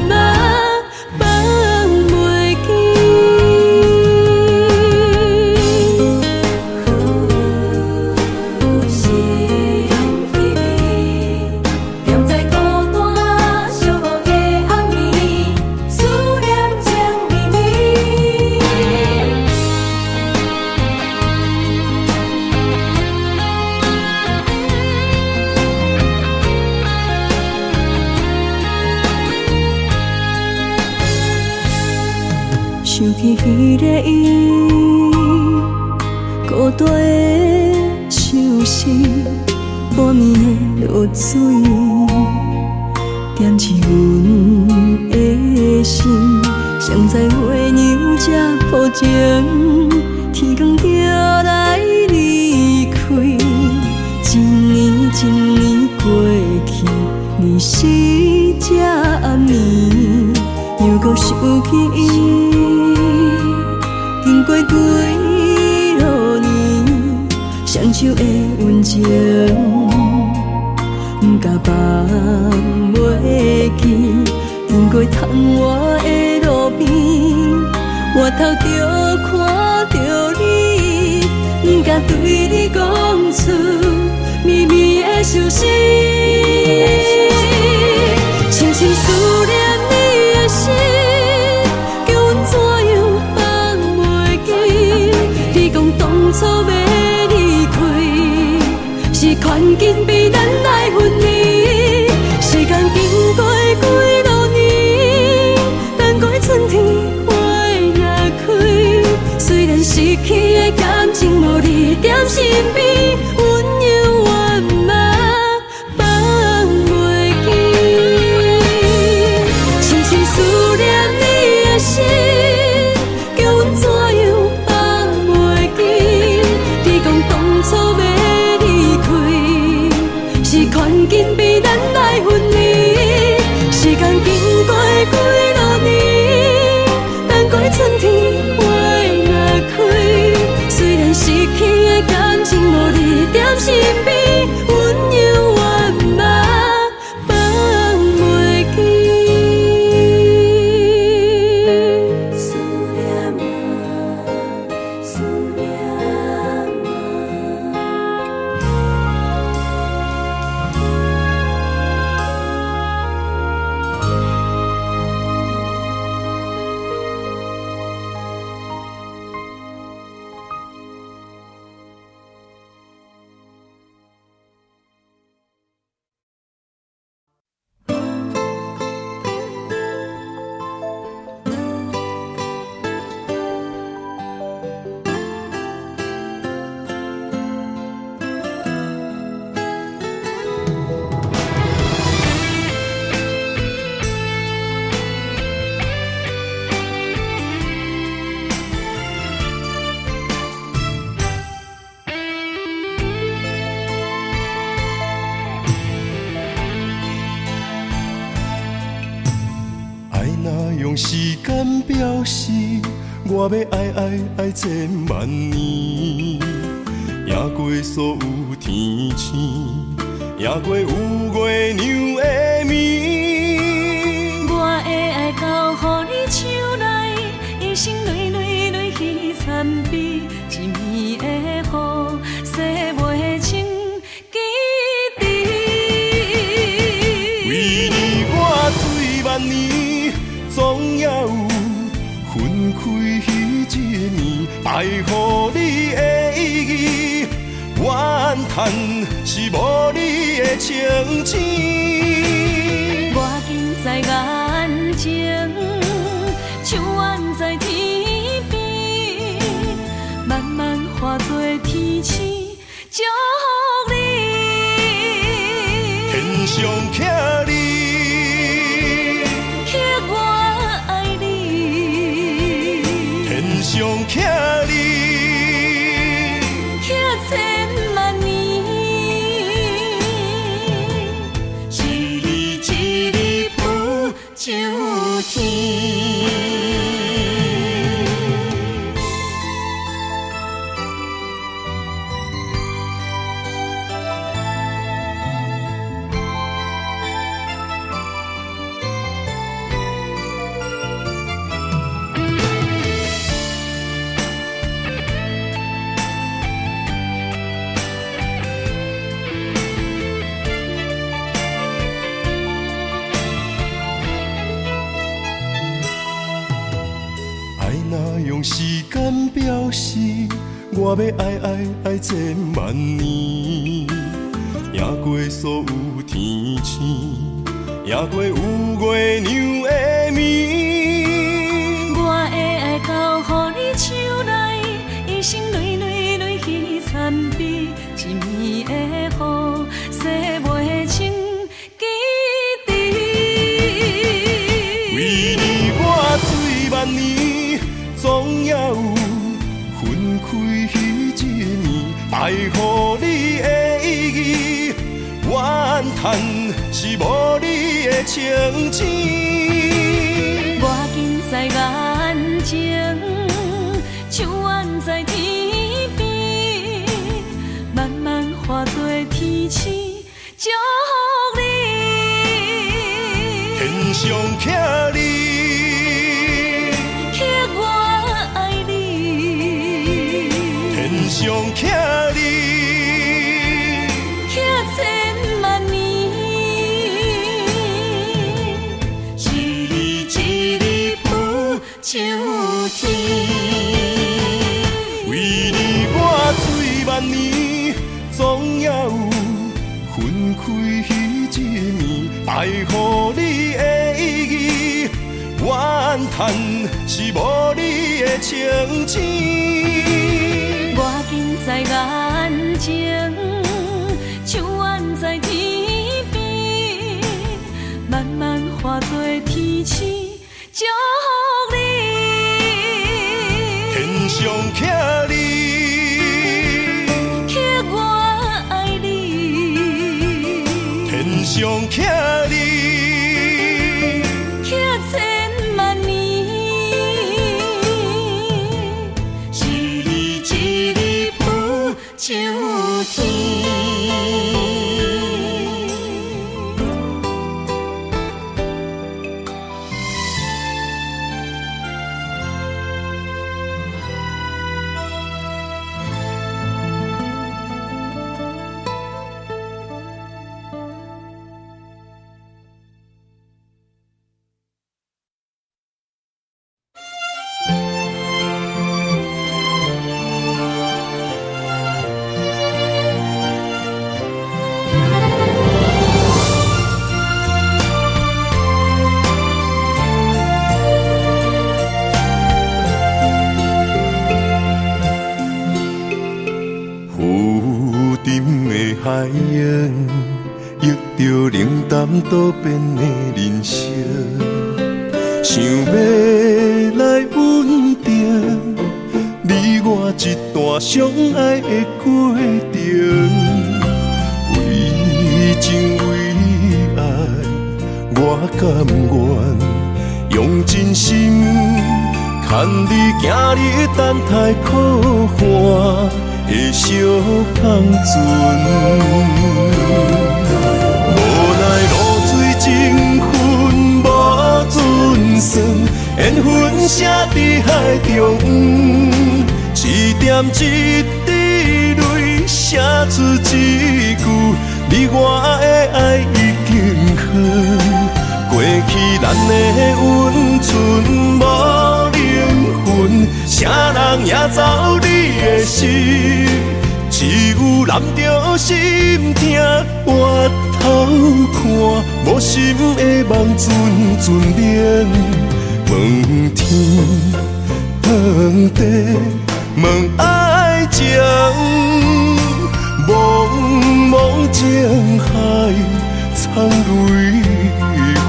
满放袂记。想起迄个伊，孤单的相思，半暝的落水，点起阮的心。谁知月娘这抱情，天光就来离开。一年一年过去，日时这暗暝，又搁想起伊。经过几落年，双手的温情，不甲放袂记。经过窗外的路边，我头就看到你，不敢对你讲出秘密的伤心，深深思念你的心。当初要离开，是劝紧比咱来分离。时间经过几落年，等过春天花也开。虽然失去的感情无你踮身边，温柔圆满放心悲，温柔圆梦放袂记。思念啊，思念啊。爱若用时间表示，我要爱千万年，赢过所有天星，赢过有月娘的面。我的爱交予你手内，一生泪泪泪去参比，一暝的雨，洗袂清记忆。为你我醉万年，总也有分开彼一年。爱予你的意义，怨叹是无你的情痴。我近在眼前，像远在天边，慢慢化作天星，祝福你。天上徛你，刻我爱你，天上徛你，刻千万年，一日一日不就天。爱若用时间表示，我要爱千万年，赢过所有天星，赢过有月娘的面。我的爱交予你手内，一生泪泪泪去参比，一暝的雨，洗袂清记忆。为你我醉万年，总也有分开彼一年。爱予你的意义，怨叹是无你的情痴。我近在眼前，像远在天边，慢慢化作天星，祝福你。天上徛你，刻我爱你，天上徛你，刻千万年，一日一日不就天。为你我醉万年，总也有分开彼一年。爱予你的意义，怨叹是无你的情痴。我近在眼前，像远在天边，慢慢化作天星，祝福你。天上徛你，刻我爱你，天上徛你，刻千万年，一日一日不就天。着冷淡多变的人生，想要来稳定你我一段相爱的过程。为情为爱，我甘愿用真心牵你行你等待可汗的小香船。无奈露水情分无准算，缘分写伫海中，一点一滴泪写出一句，你我的爱已经远。过去咱的温存无灵魂，啥人也走你的心，只有揽着心痛回头看，无心的梦阵阵眠。问天问地问爱情，茫茫情海藏泪痕。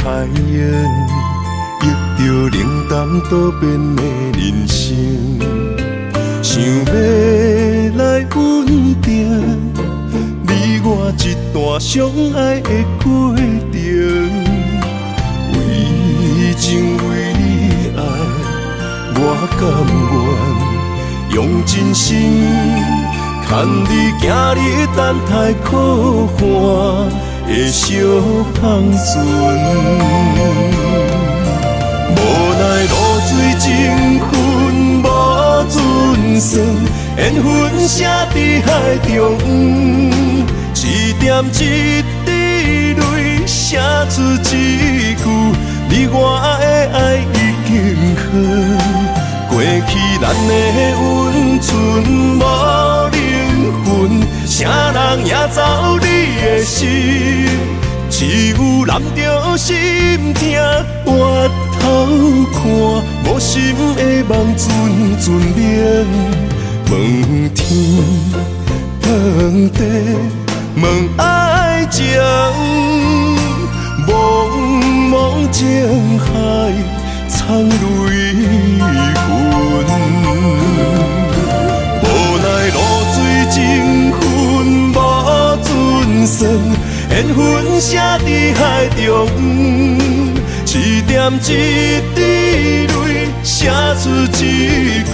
海洋，遇着冷淡多变的人生，想要来稳定你我一段相爱的过程。为情为爱，我甘愿用真心牵你行你等待可汗的小香船。无奈露水情分无准算，缘分写伫海中，一点一滴泪写出一句，你我的爱已经远。过去咱的温存无灵魂，啥人也走你的心，只有揽着心痛回头看，无心的梦阵阵眠。问天问地问爱情，茫茫情海藏泪痕。无奈露水情分无准算，缘分写伫海中，一点一滴泪写出一句，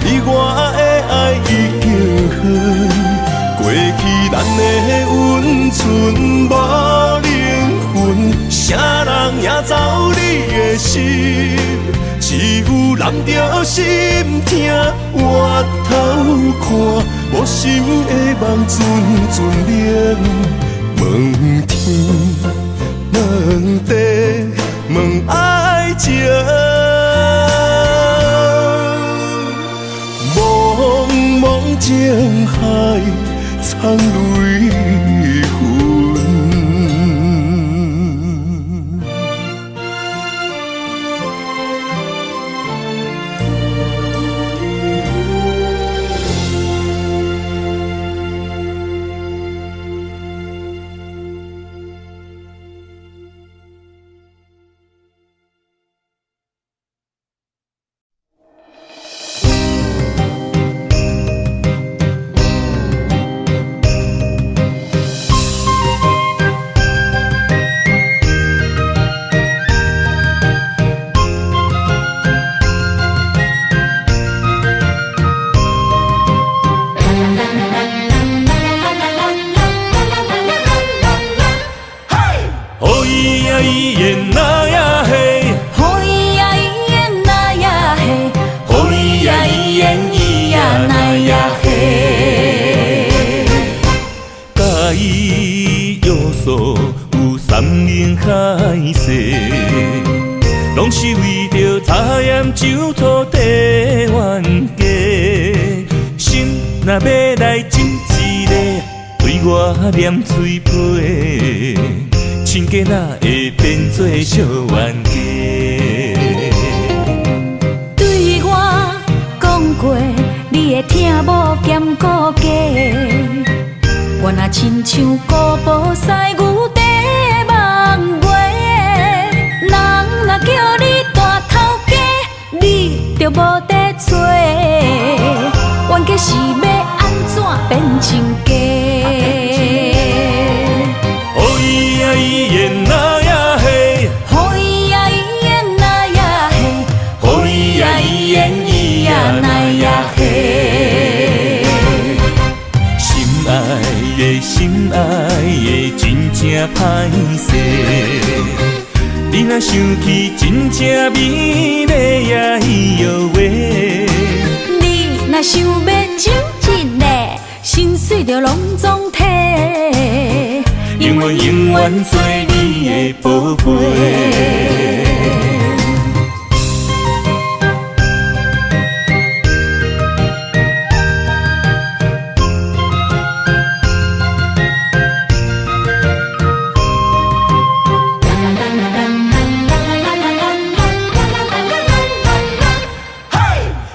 你我的爱已经远。过去咱的温存无灵魂，啥人也走你的心，只有揽着心痛回头看，无心的梦阵阵眠。问天问地问爱情，茫茫情海藏泪痕。若要来亲一个，对我念嘴皮，亲家哪会变做小冤家？对我讲过，你会听无兼顾家。我若亲像古堡西牛在梦话，人若叫你大头家，你就无得找。冤家是要安怎变亲家？哦咿呀咿耶那呀嘿，好伊呀伊耶那呀嘿，哦咿呀咿耶咿呀那呀嘿。心爱的心爱的真正歹势，你若想起真正美丽呀咿哟喂。你若想要亲一个，心碎就拢总体，永远永远做你的宝贝。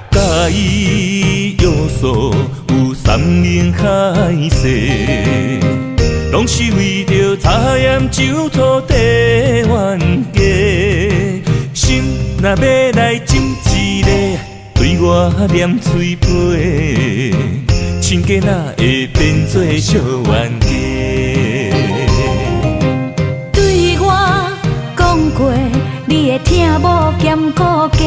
介意要素有三明海誓，拢是为着茶盐酒土地冤家。心若要来亲一个，对我念嘴皮，亲家哪会变做小冤家？对我讲过，你会听无兼顾家。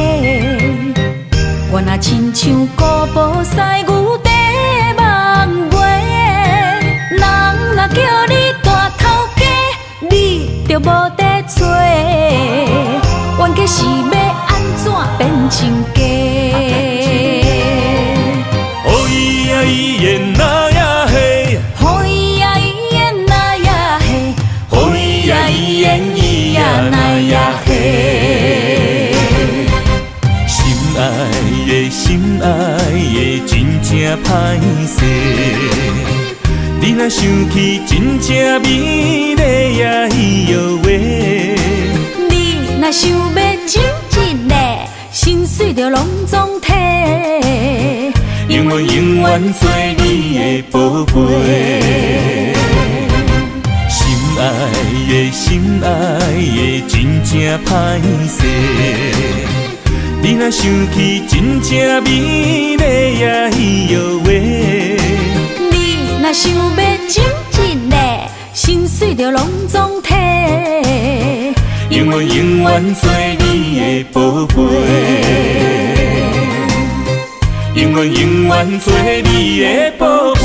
我若亲像古堡西牛在梦话，人若叫你大头家，你就无得找。冤家是要安怎变亲家？哦咿呀咿耶那呀嘿，好伊呀伊耶那呀嘿，哦咿呀咿耶咿呀那呀嘿。心爱的心爱的真正歹势，你若想起真正美丽呀咿哟喂。你若想要亲一个，心碎就拢总体，永远永远做你的宝贝。心爱的心爱的真正歹势，你若想起真正美丽呀咿哟喂。你若想要亲一个，心碎就拢总体，永远永远做你的宝贝，永远永远做你的宝贝。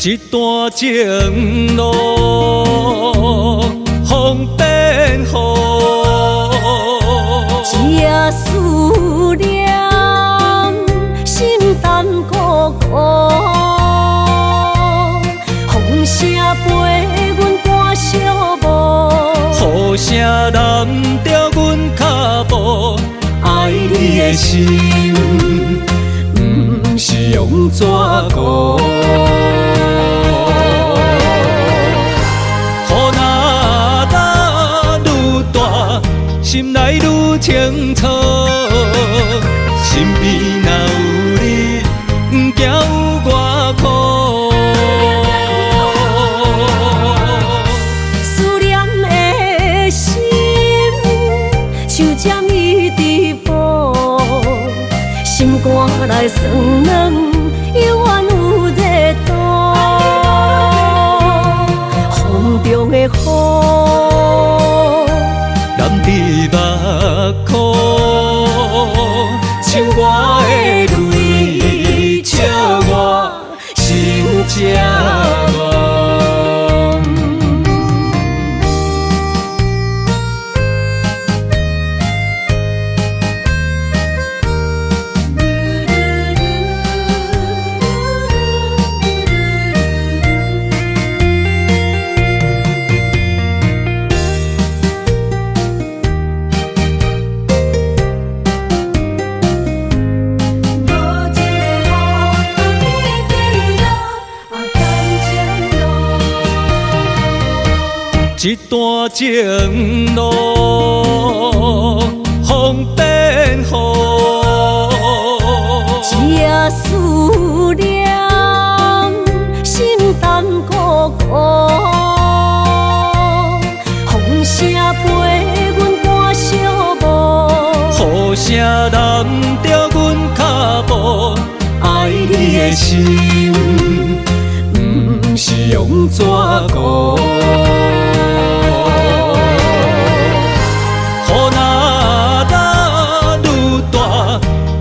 一段情路风变雨，一夜思念心淡孤孤，风声陪阮赶小步，雨声染着阮脚步，爱你的心不是用纸糊。心内愈清楚，心边若有你，不惊有我苦。思念的心像针伊直补，心肝内酸软，犹原有热度。风中的雨。染伫目眶，像我的泪，笑我心正乱。一段情路风变雨，一夜思念心淡孤孤，风声陪阮赶小步，雨声染着阮脚步，爱你的心不是用纸糊。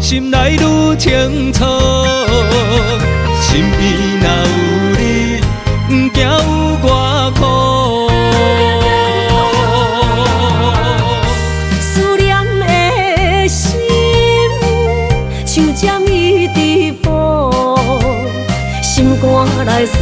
心内愈清楚，心边若有你，不惊有我苦。思念的心像针伊直补，心肝内酸